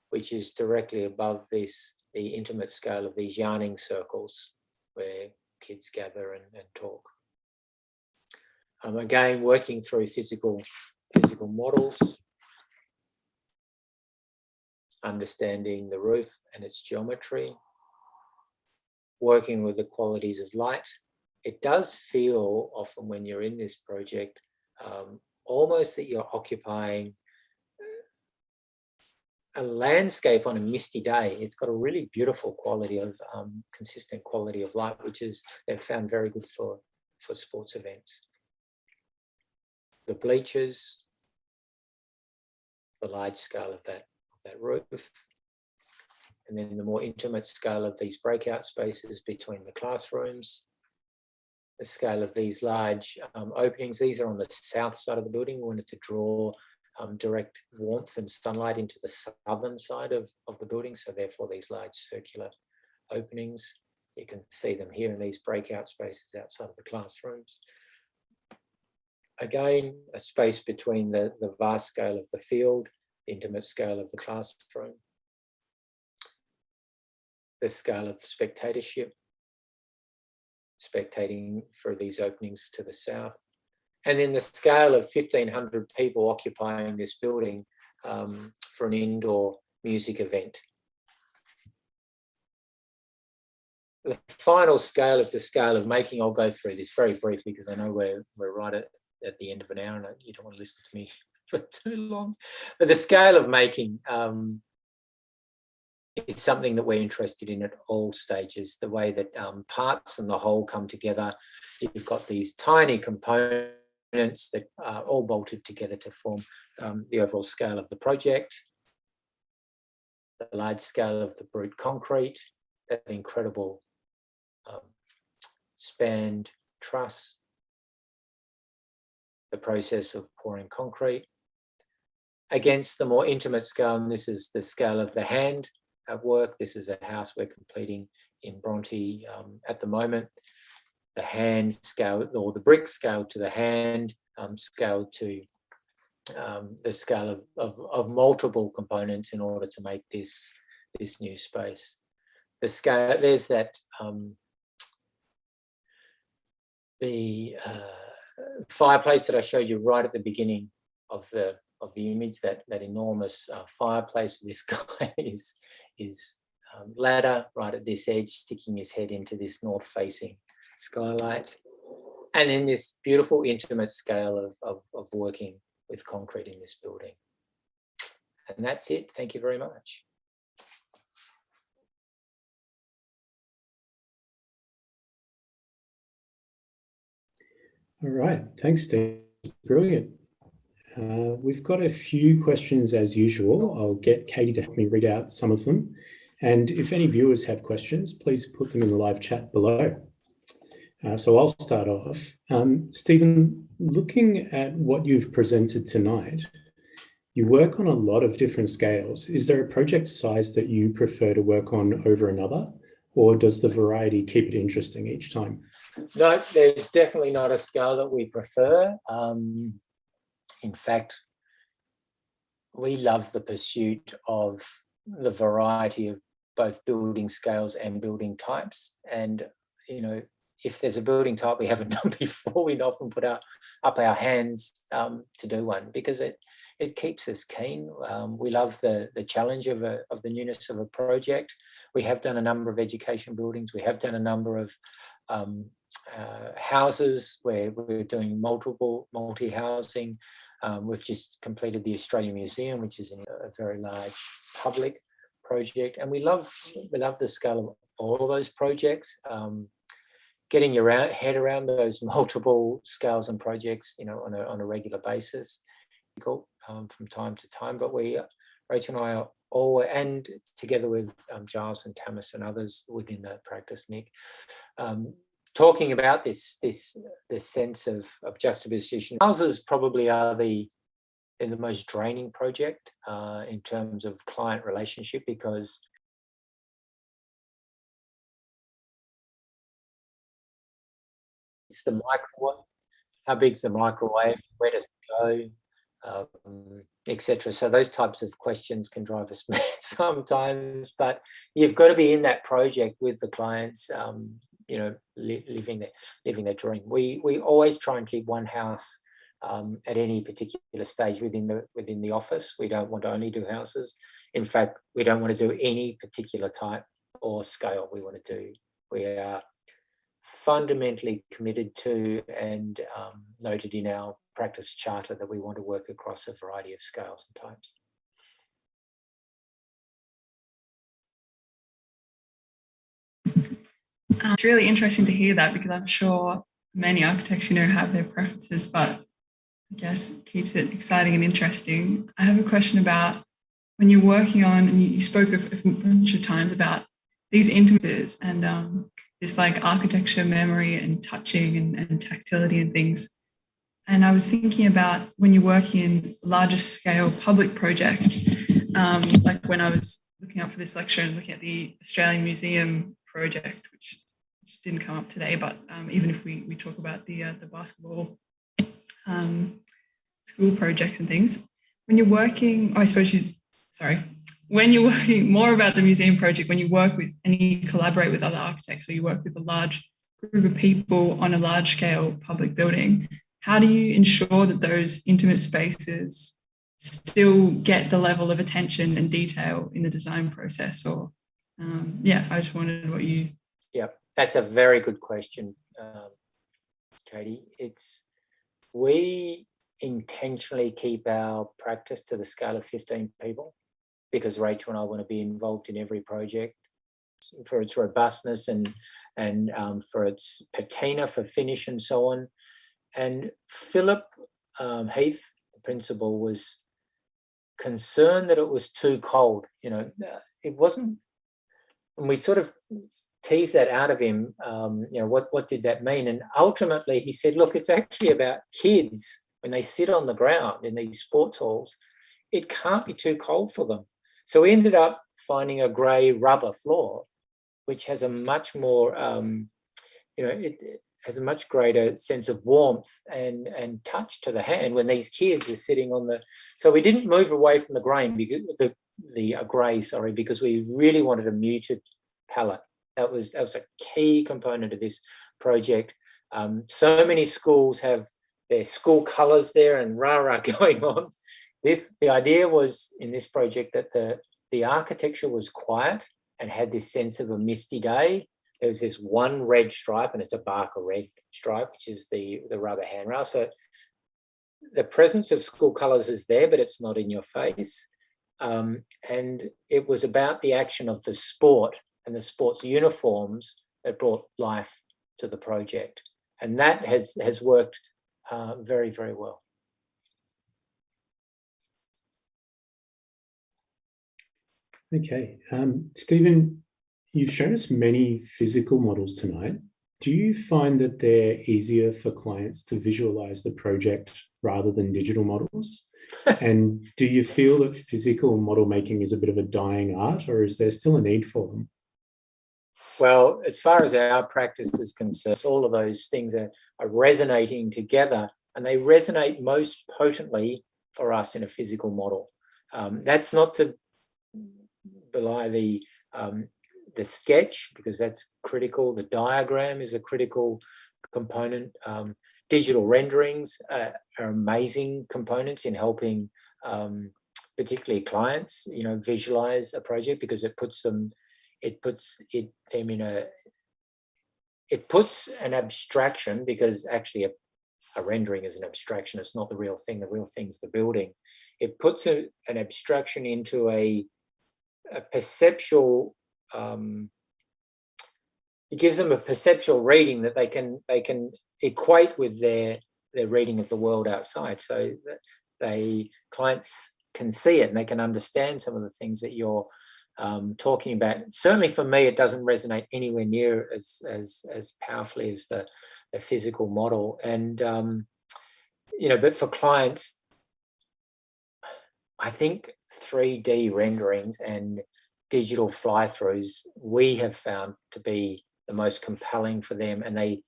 which is directly above the intimate scale of these yarning circles where kids gather and talk. Again, working through physical models, understanding the roof and its geometry, working with the qualities of light. It does feel often when you're in this project almost that you're occupying a landscape on a misty day. It's got a really beautiful quality of consistent quality of light, which is they've found very good for sports events. The bleachers, the large scale of that roof, and then the more intimate scale of these breakout spaces between the classrooms, the scale of these large openings. These are on the south side of the building. We wanted to draw direct warmth and sunlight into the southern side of the building, so therefore these large circular openings. You can see them here in these breakout spaces outside of the classrooms. Again, a space between the vast scale of the field, the intimate scale of the classroom, the scale of spectatorship, spectating through these openings to the south, and then the scale of 1,500 people occupying this building for an indoor music event. The final scale of the scale of making, I'll go through this very briefly because I know we're right at the end of an hour and you don't want to listen to me for too long. But the scale of making is something that we're interested in at all stages, the way that parts and the whole come together. You've got these tiny components that are all bolted together to form the overall scale of the project, the large scale of the brute concrete, that incredible spanned truss, the process of pouring concrete, against the more intimate scale, and this is the scale of the hand at work. This is a house we're completing in Bronte at the moment. The hand scale, or the brick scale to the hand, scale to the scale of multiple components in order to make this new space. The scale, there's that the fireplace that I showed you right at the beginning of the the image, that enormous fireplace. This guy is ladder right at this edge, sticking his head into this north-facing skylight, and then this beautiful intimate scale of working with concrete in this building. And that's it. Thank you very much. All right, thanks, Steve. Brilliant. We've got a few questions as usual. I'll get Katie to help me read out some of them. And if any viewers have questions, please put them in the live chat below. So I'll start off. Stephen, looking at what you've presented tonight, you work on a lot of different scales. Is there a project size that you prefer to work on over another, or does the variety keep it interesting each time? No, there's definitely not a scale that we prefer. In fact, we love the pursuit of the variety of both building scales and building types. And, you know, if there's a building type we haven't done before, we'd often put up our hands to do one, because it keeps us keen. We love the challenge of the newness of a project. We have done a number of education buildings. We have done a number of houses where we're doing multi-housing. We've just completed the Australian Museum, which is a very large public project, and we love the scale of all of those projects. Getting your head around those multiple scales and projects, you know, on a regular basis, difficult from time to time. But Rachel and I are all, and together with Giles and Tamis and others within that practice, Nick, talking about this sense of juxtaposition. Houses probably are the most draining project in terms of client relationship, because it's the microwave. How big's the microwave? Where does it go? Etc. So those types of questions can drive us mad sometimes. But you've got to be in that project with the clients. You know, living their dream. We always try and keep one house at any particular stage within the office. We don't want to only do houses. In fact, we don't want to do any particular type or scale. We are fundamentally committed to and noted in our practice charter that we want to work across a variety of scales and types. It's really interesting to hear that, because I'm sure many architects, you know, have their preferences, but I guess it keeps it exciting and interesting. I have a question about when you're working on, and you spoke a bunch of times about these intimacies and this like architecture memory and touching and tactility and things. And I was thinking about when you're working in larger scale public projects, like when I was looking up for this lecture and looking at the Australian Museum project, which didn't come up today, but even if we talk about the basketball school projects and things, when you're working, when you're working more about the museum project, when you work with and you collaborate with other architects, or you work with a large group of people on a large scale public building, how do you ensure that those intimate spaces still get the level of attention and detail in the design process? Or I just wondered what you... Yeah, that's a very good question, Katie. We intentionally keep our practice to the scale of 15 people, because Rachel and I want to be involved in every project for its robustness and for its patina, for finish and so on. And Philip Heath, the principal, was concerned that it was too cold. You know, it wasn't, and we sort of teased that out of him. You know, what did that mean? And ultimately he said, look, it's actually about kids when they sit on the ground in these sports halls. It can't be too cold for them. So we ended up finding a grey rubber floor, which has a much more, it has a much greater sense of warmth and touch to the hand when these kids are sitting on the. So we didn't move away from the grey because we really wanted a muted palette. That was a key component of this project. So many schools have their school colours there and rah-rah going on. the idea was in this project that the architecture was quiet and had this sense of a misty day. There was this one red stripe, and it's a Barker red stripe, which is the rubber handrail. So the presence of school colours is there, but it's not in your face. And it was about the action of the sport and the sports uniforms that brought life to the project. And that has worked very, very well. Okay. Stephen, you've shown us many physical models tonight. Do you find that they're easier for clients to visualize the project rather than digital models? And do you feel that physical model making is a bit of a dying art, or is there still a need for them? Well, as far as our practice is concerned, all of those things are resonating together, and they resonate most potently for us in a physical model. That's not to belie the sketch, because that's critical. The diagram is a critical component. Digital renderings are amazing components in helping particularly clients, visualize a project, because it puts an abstraction, because actually a rendering is an abstraction. It's not the real thing. The real thing's the building. It puts an abstraction into a perceptual. It gives them a perceptual reading that they can equate with their reading of the world outside, so that clients can see it and they can understand some of the things that you're talking about. Certainly for me, it doesn't resonate anywhere near as powerfully as the physical model. And but for clients, I think 3D renderings and digital fly-throughs we have found to be the most compelling for them. And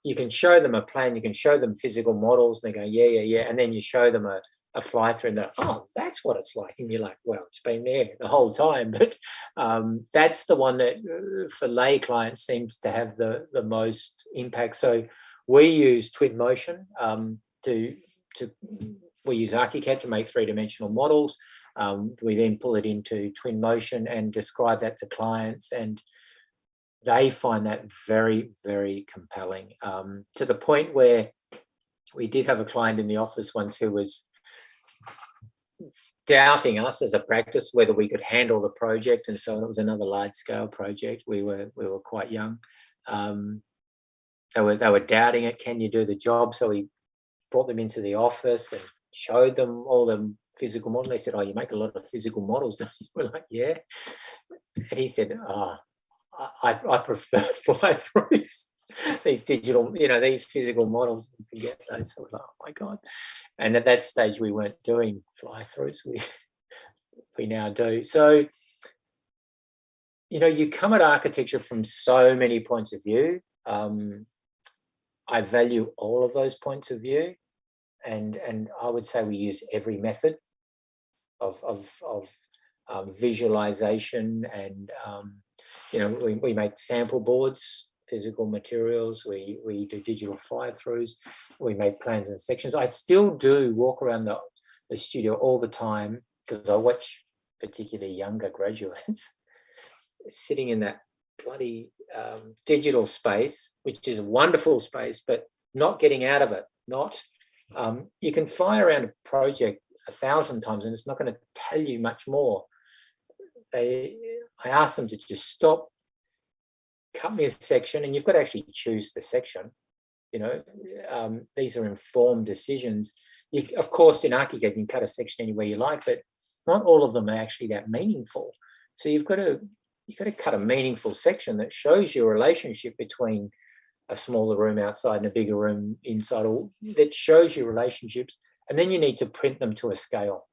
you can show them a plan, you can show them physical models, and they go, yeah. And then you show them a fly-through and they're, oh, that's what it's like. And you're like, well, it's been there the whole time. But that's the one that for lay clients seems to have the most impact. So we use Twinmotion we use ArchiCAD to make three-dimensional models. We then pull it into Twinmotion and describe that to clients, and they find that very, very compelling, to the point where we did have a client in the office once who was doubting us as a practice whether we could handle the project, and so it was another large-scale project. We were quite young. They were doubting it. Can you do the job? So we brought them into the office and showed them all the physical models. They said, oh, you make a lot of physical models. We're like, yeah. And he said, I prefer fly-throughs. These digital, these physical models, forget those. So we're like, oh my God. And at that stage, we weren't doing fly-throughs. We now do. So, you come at architecture from so many points of view. I value all of those points of view. And I would say we use every method of visualization, and we make sample boards, physical materials. We do digital fly-throughs. We make plans and sections. I still do walk around the studio all the time, because I watch particularly younger graduates sitting in that bloody digital space, which is a wonderful space, but not getting out of it. You can fly around a project 1,000 times and it's not going to tell you much more. I asked them to just stop, cut me a section, and you've got to actually choose the section. These are informed decisions. Of course, in ArchiCAD, you can cut a section anywhere you like, but not all of them are actually that meaningful. So you've got to cut a meaningful section that shows you a relationship between a smaller room outside and a bigger room inside, or that shows you relationships, and then you need to print them to a scale.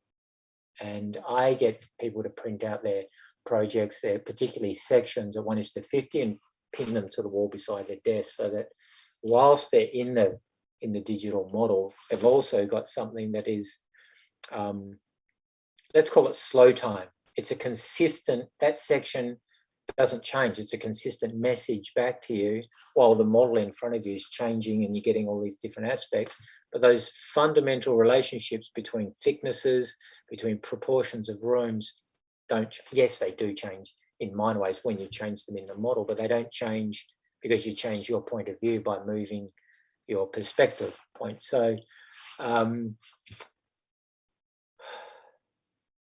And I get people to print out their projects, their particularly sections at 1:50, and pin them to the wall beside their desk, so that whilst they're in the digital model, they've also got something that is, let's call it slow time. It's a consistent, that section doesn't change. It's a consistent message back to you while the model in front of you is changing and you're getting all these different aspects. But those fundamental relationships between thicknesses, between proportions of rooms, yes, they do change in minor ways when you change them in the model, but they don't change because you change your point of view by moving your perspective point. So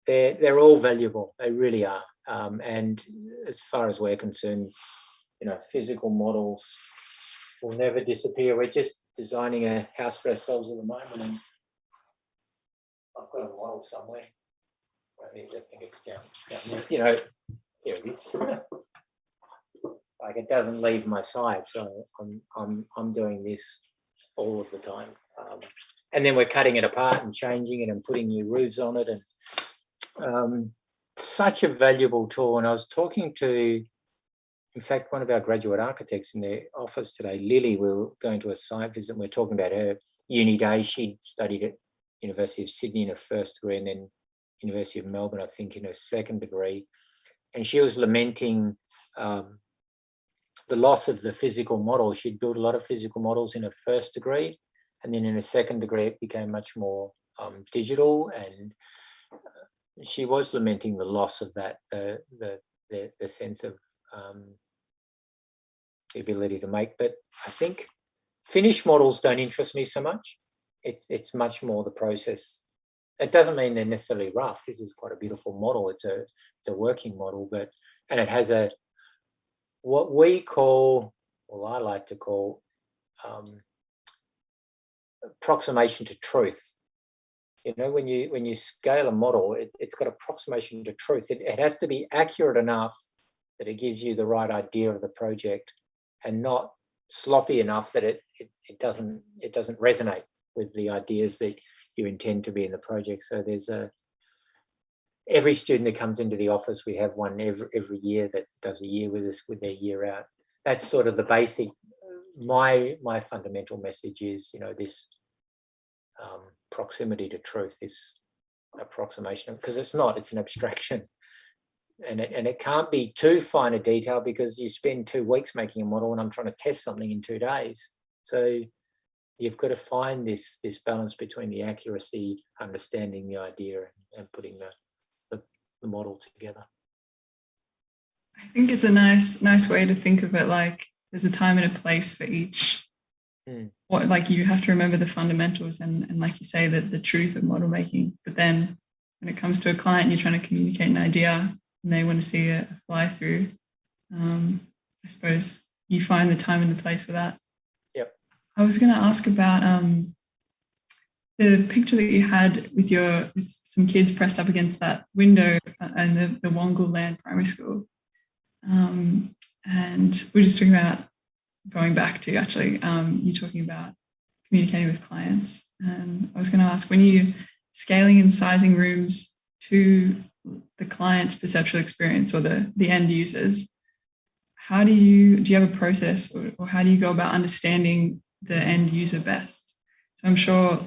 they're all valuable. They really are. And as far as we're concerned, physical models will never disappear. We're just designing a house for ourselves at the moment, and I've got a model somewhere. I think it's down here. Here it is. Like, it doesn't leave my side, so I'm doing this all of the time. And then we're cutting it apart and changing it and putting new roofs on it, and such a valuable tool. And I was talking to, in fact, one of our graduate architects in their office today, Lily. We were going to a site visit and we were talking about her uni days. She'd studied at University of Sydney in her first degree and then University of Melbourne, I think, in her second degree. And she was lamenting the loss of the physical model. She'd built a lot of physical models in her first degree, and then in her second degree it became much more digital, and she was lamenting the loss of that, the sense of the ability to make. But I think finished models don't interest me so much. It's much more the process. It doesn't mean they're necessarily rough. This is quite a beautiful model. It's a working model, and it has what we call, well, I like to call, approximation to truth. When you scale a model, it's got approximation to truth. It has to be accurate enough that it gives you the right idea of the project, and not sloppy enough that it doesn't resonate with the ideas that you intend to be in the project. So there's every student that comes into the office, we have one every year that does a year with us with their year out. That's sort of the basic. My fundamental message is, this proximity to truth, this approximation, because it's an abstraction, and it can't be too fine a detail, because you spend 2 weeks making a model and I'm trying to test something in 2 days. So you've got to find this balance between the accuracy, understanding the idea, and putting the model together. I think it's a nice way to think of it. Like, there's a time and a place for each. What, like, you have to remember the fundamentals and like you say, that the truth of model making. But then when it comes to a client, you're trying to communicate an idea and they want to see a fly through. I suppose you find the time and the place for that. Yep. I was going to ask about the picture that you had with some kids pressed up against that window and the Wongal Land Primary School. And we're just talking about going back to actually you talking about communicating with clients. And I was going to ask, when you're scaling and sizing rooms to the client's perceptual experience or the end users, how do you have a process, or how do you go about understanding the end user best? So I'm sure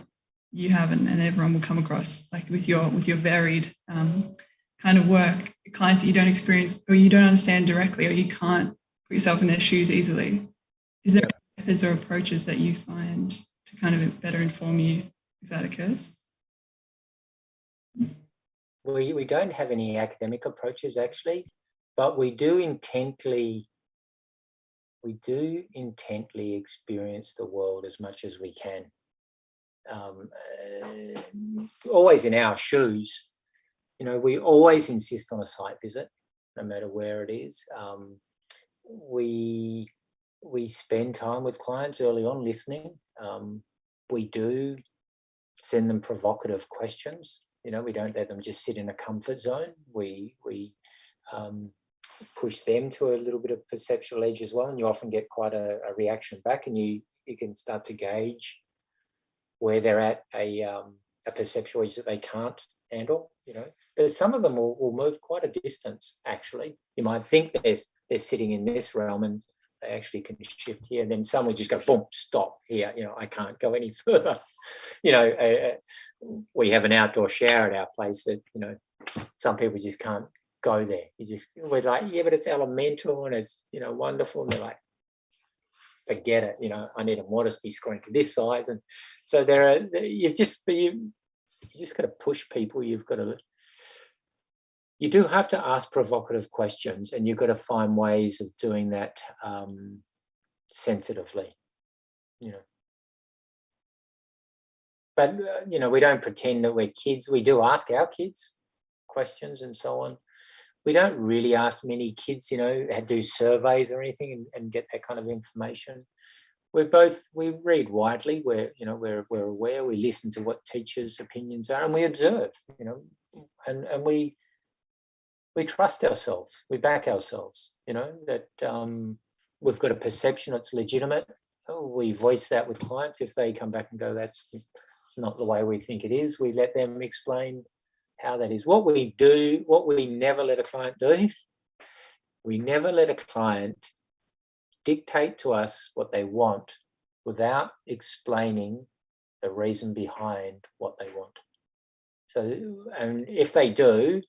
you have, and everyone will come across, like with your varied kind of work, clients that you don't experience or you don't understand directly, or you can't put yourself in their shoes easily. Is there methods or approaches that you find to kind of better inform you if that occurs? We don't have any academic approaches, actually, but we do intently experience the world as much as we can. Always in our shoes. We always insist on a site visit, no matter where it is. We spend time with clients early on listening. We do send them provocative questions. We don't let them just sit in a comfort zone. We push them to a little bit of perceptual edge as well, and you often get quite a reaction back, and you can start to gauge where they're at a perceptual edge that they can't handle. But some of them will move quite a distance. Actually, you might think they're sitting in this realm, and they actually can shift here. And then some will just go, boom, stop here. I can't go any further. We have an outdoor shower at our place that some people just can't go there. We're like, yeah, but it's elemental and it's, you know, wonderful. And they're like, forget it. You know, I need a modesty screen to this side. And so you just got to push people. You do have to ask provocative questions, and you've got to find ways of doing that sensitively, you know. But, you know, we don't pretend that we're kids. We do ask our kids questions and so on. We don't really ask many kids, you know, do surveys or anything and get that kind of information. We read widely. We're aware. We listen to what teachers' opinions are, and we observe, you know, and we trust ourselves. We back ourselves, you know, that we've got a perception that's legitimate. We voice that with clients. If they come back and go, that's not the way we think it is, we let them explain how that is. What we never let a client do, we never let a client dictate to us what they want without explaining the reason behind what they want. So, and if they do,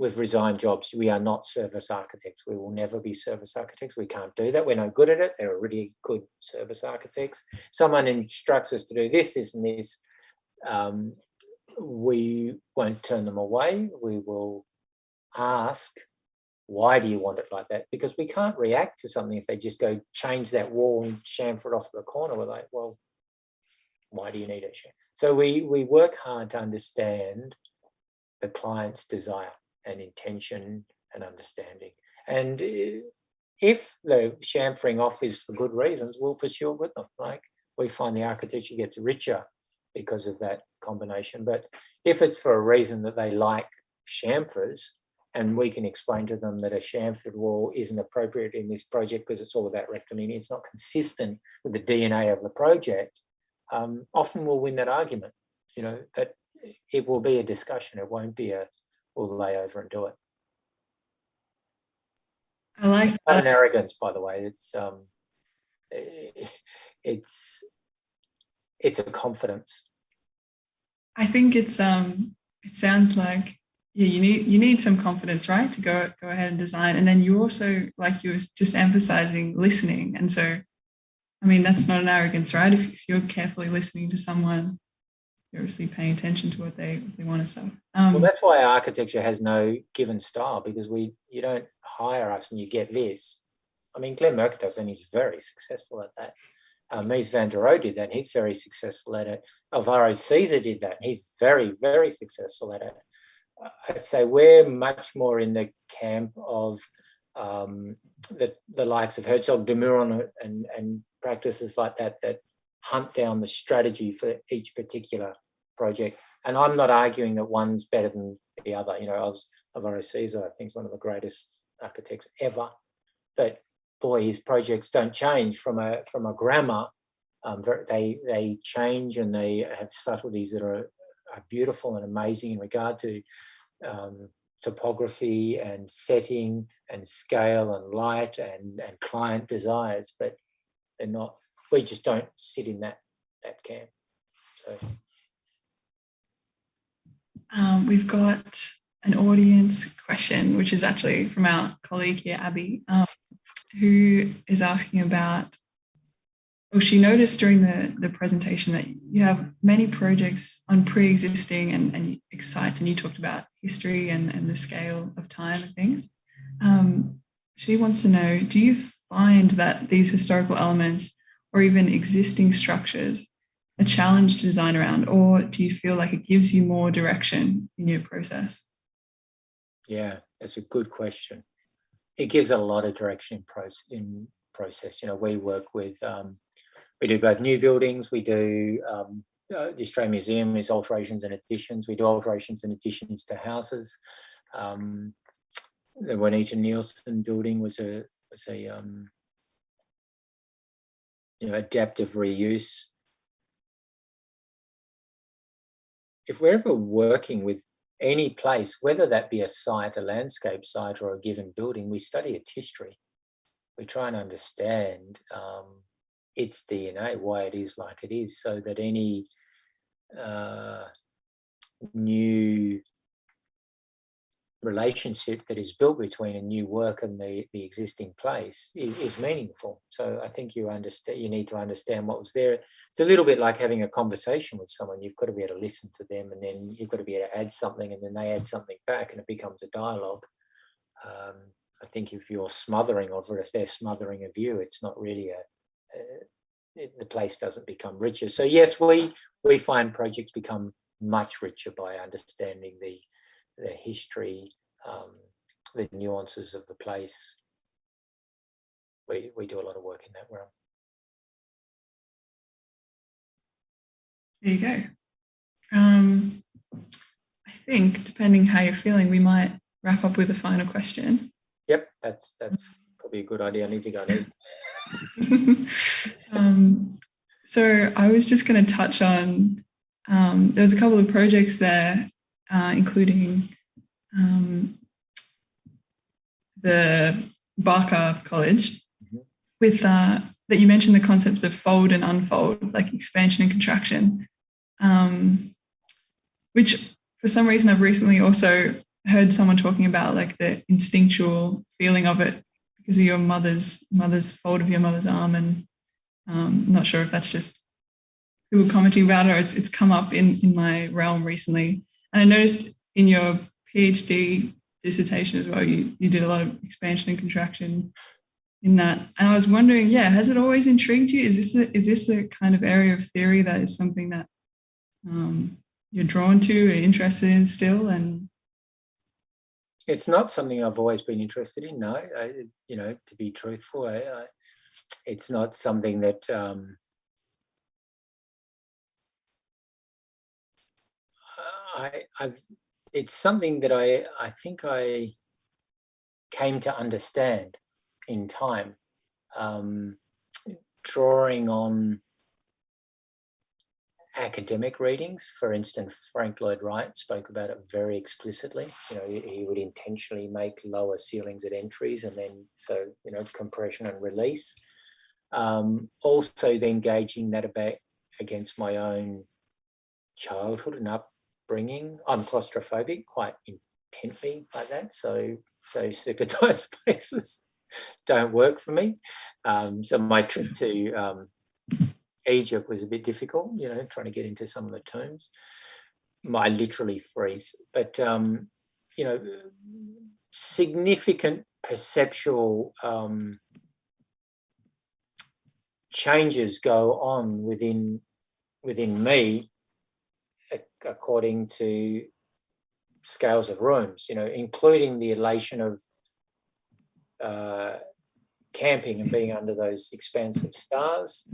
we've resigned jobs. We are not service architects. We will never be service architects. We can't do that. We're no good at it. They're already good service architects. Someone instructs us to do this, this, and this. We won't turn them away. We will ask, why do you want it like that? Because we can't react to something if they just go change that wall and chamfer it off the corner. We're like, well, why do you need it? So we work hard to understand the client's desire and intention and understanding. And if the chamfering off is for good reasons, we'll pursue it with them. Like, we find the architecture gets richer because of that combination. But if it's for a reason that they like chamfers, and we can explain to them that a chamfered wall isn't appropriate in this project because it's all about rectilinear, it's not consistent with the DNA of the project, often we'll win that argument. You know, that it will be a discussion. It won't be we'll lay over and do it. I like that. Not an arrogance, by the way. It's a confidence. I think it sounds like, yeah, you need some confidence, right, to go ahead and design. And then you also, like you were just emphasizing, listening. And so, I mean, that's not an arrogance, right? If you're carefully listening to someone, you're obviously paying attention to what they want to say. Well, that's why architecture has no given style, because you don't hire us and you get this. I mean, Glenn Murcutt does, and he's very successful at that. Mies van der Rohe did that, and he's very successful at it. Alvaro Caesar did that, and he's very, very successful at it. I'd say we're much more in the camp of the likes of Herzog de Meuron and practices like that hunt down the strategy for each particular project. And I'm not arguing that one's better than the other. You know, Alvaro Caesar, I think, is one of the greatest architects ever. But boy, his projects don't change from a grammar. They change, and they have subtleties that are beautiful and amazing in regard to topography and setting and scale and light and client desires. But they're not. We just don't sit in that camp. So we've got an audience question, which is actually from our colleague here, Abby, who is asking about, well, she noticed during the presentation that you have many projects on pre-existing and sites, and you talked about history and the scale of time and things. She wants to know, do you find that these historical elements or even existing structures a challenge to design around, or do you feel like it gives you more direction in your process? Yeah, that's a good question. It gives a lot of direction in process. You know, we work with, we do both new buildings, we do, the Australian Museum is alterations and additions. We do alterations and additions to houses. The Juanita Nielsen building was a adaptive reuse. If we're ever working with any place, whether that be a site, a landscape site, or a given building, we study its history. We try and understand its DNA, why it is like it is, so that any new relationship that is built between a new work and the existing place is meaningful. So I think you need to understand what was there. It's a little bit like having a conversation with someone. You've got to be able to listen to them, and then you've got to be able to add something, and then they add something back, and it becomes a dialogue. I think if you're smothering of it, if they're smothering of you, it's not really the place doesn't become richer. So yes, we find projects become much richer by understanding the history, the nuances of the place. We do a lot of work in that realm. There you go. I think, depending how you're feeling, we might wrap up with a final question. Yep, that's probably a good idea. I need to go now. So I was just going to touch on, there was a couple of projects there, including the Barker College, with that you mentioned the concepts of fold and unfold, like expansion and contraction, which for some reason I've recently also heard someone talking about, like the instinctual feeling of it because of your mother's fold of your mother's arm, and I'm not sure if that's just people commenting about it or it's come up in my realm recently. And I noticed in your PhD dissertation as well, you did a lot of expansion and contraction in that. And I was wondering, has it always intrigued you? Is this a kind of area of theory that is something that you're drawn to or interested in still? And it's not something I've always been interested in. No, to be truthful, it's not something that it's something that I think I came to understand in time, drawing on academic readings. For instance, Frank Lloyd Wright spoke about it very explicitly. He would intentionally make lower ceilings at entries, and then compression and release. Also, then gauging that against my own childhood and upbringing. I'm claustrophobic quite intently like that, so circuitized spaces don't work for me. So my trip to Egypt was a bit difficult, trying to get into some of the terms. I literally freeze. But, significant perceptual changes go on within me according to scales of rooms, including the elation of camping and being under those expansive stars,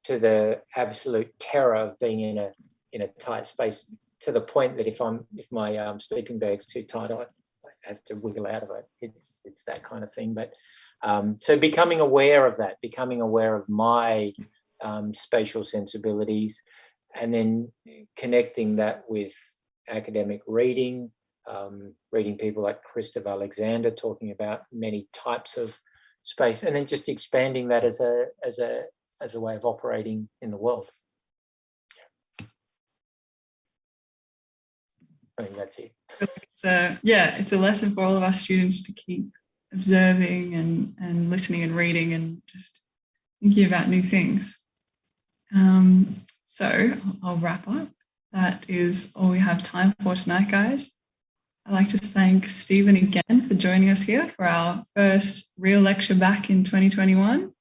to the absolute terror of being in a tight space, to the point that if my sleeping bag's too tight, I have to wiggle out of it. It's that kind of thing. But so becoming aware of that, becoming aware of my spatial sensibilities, and then connecting that with academic reading, reading people like Christopher Alexander talking about many types of space, and then just expanding that as a way of operating in the world. I think that's it. It's a lesson for all of us students to keep observing and listening and reading and just thinking about new things. So I'll wrap up. That is all we have time for tonight, guys. I'd like to thank Stephen again for joining us here for our first real lecture back in 2021.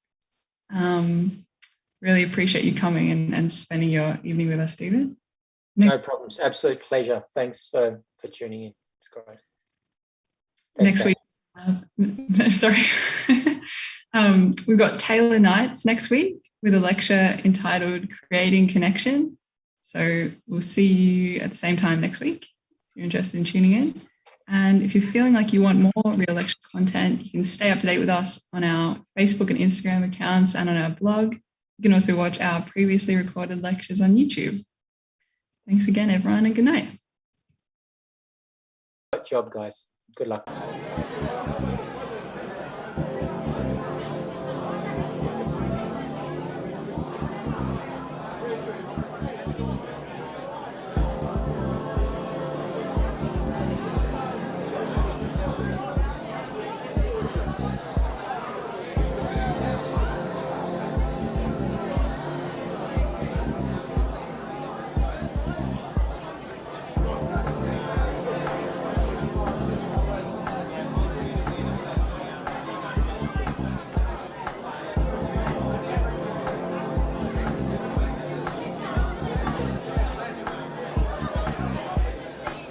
Really appreciate you coming and spending your evening with us, Stephen. No problems. Absolute pleasure. Thanks for tuning in. It's great. Thanks, next week, we've got Taylor Knights next week with a lecture entitled Creating Connection. So we'll see you at the same time next week if you're interested in tuning in. And if you're feeling like you want more real lecture content, you can stay up to date with us on our Facebook and Instagram accounts and on our blog. You can also watch our previously recorded lectures on YouTube. Thanks again, everyone, and good night. Good job, guys. Good luck.